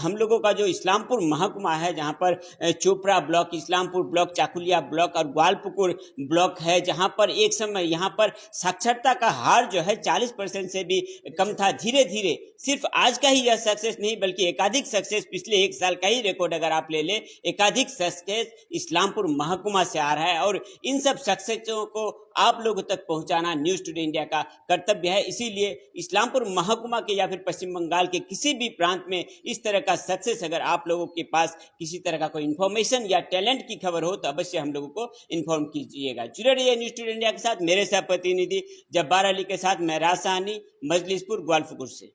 हम लोगों का जो इस्लामपुर महकुमा है जहाँ पर Chopra block, Islampur block, Chakulia block और ग्वालपुकुर ब्लॉक है, जहाँ पर एक समय यहाँ पर साक्षरता का हार जो है 40% से भी कम था। धीरे धीरे सिर्फ आज का ही यह सक्सेस नहीं बल्कि एकाधिक सक्सेस, पिछले एक साल का ही रिकॉर्ड अगर आप ले ले, एकाधिक सक्सेस इस्लामपुर महकुमा से आ रहा है और इन सब सक्सेसों को आप लोगों तक पहुंचाना न्यूज़ टुडे इंडिया का कर्तव्य है। इसीलिए इस्लामपुर महकुमा के या फिर पश्चिम बंगाल के किसी भी प्रांत में इस तरह का सक्सेस अगर आप लोगों के पास किसी तरह का कोई इन्फॉर्मेशन या टैलेंट की खबर हो तो अवश्य हम लोगों को इन्फॉर्म कीजिएगा। जुड़े रहिए न्यूज़ टुडे इंडिया के साथ। मेरे सह प्रतिनिधि जब्बार अली के साथ मैं राज साहनी, मजलिसपुर, ग्वालपुर से।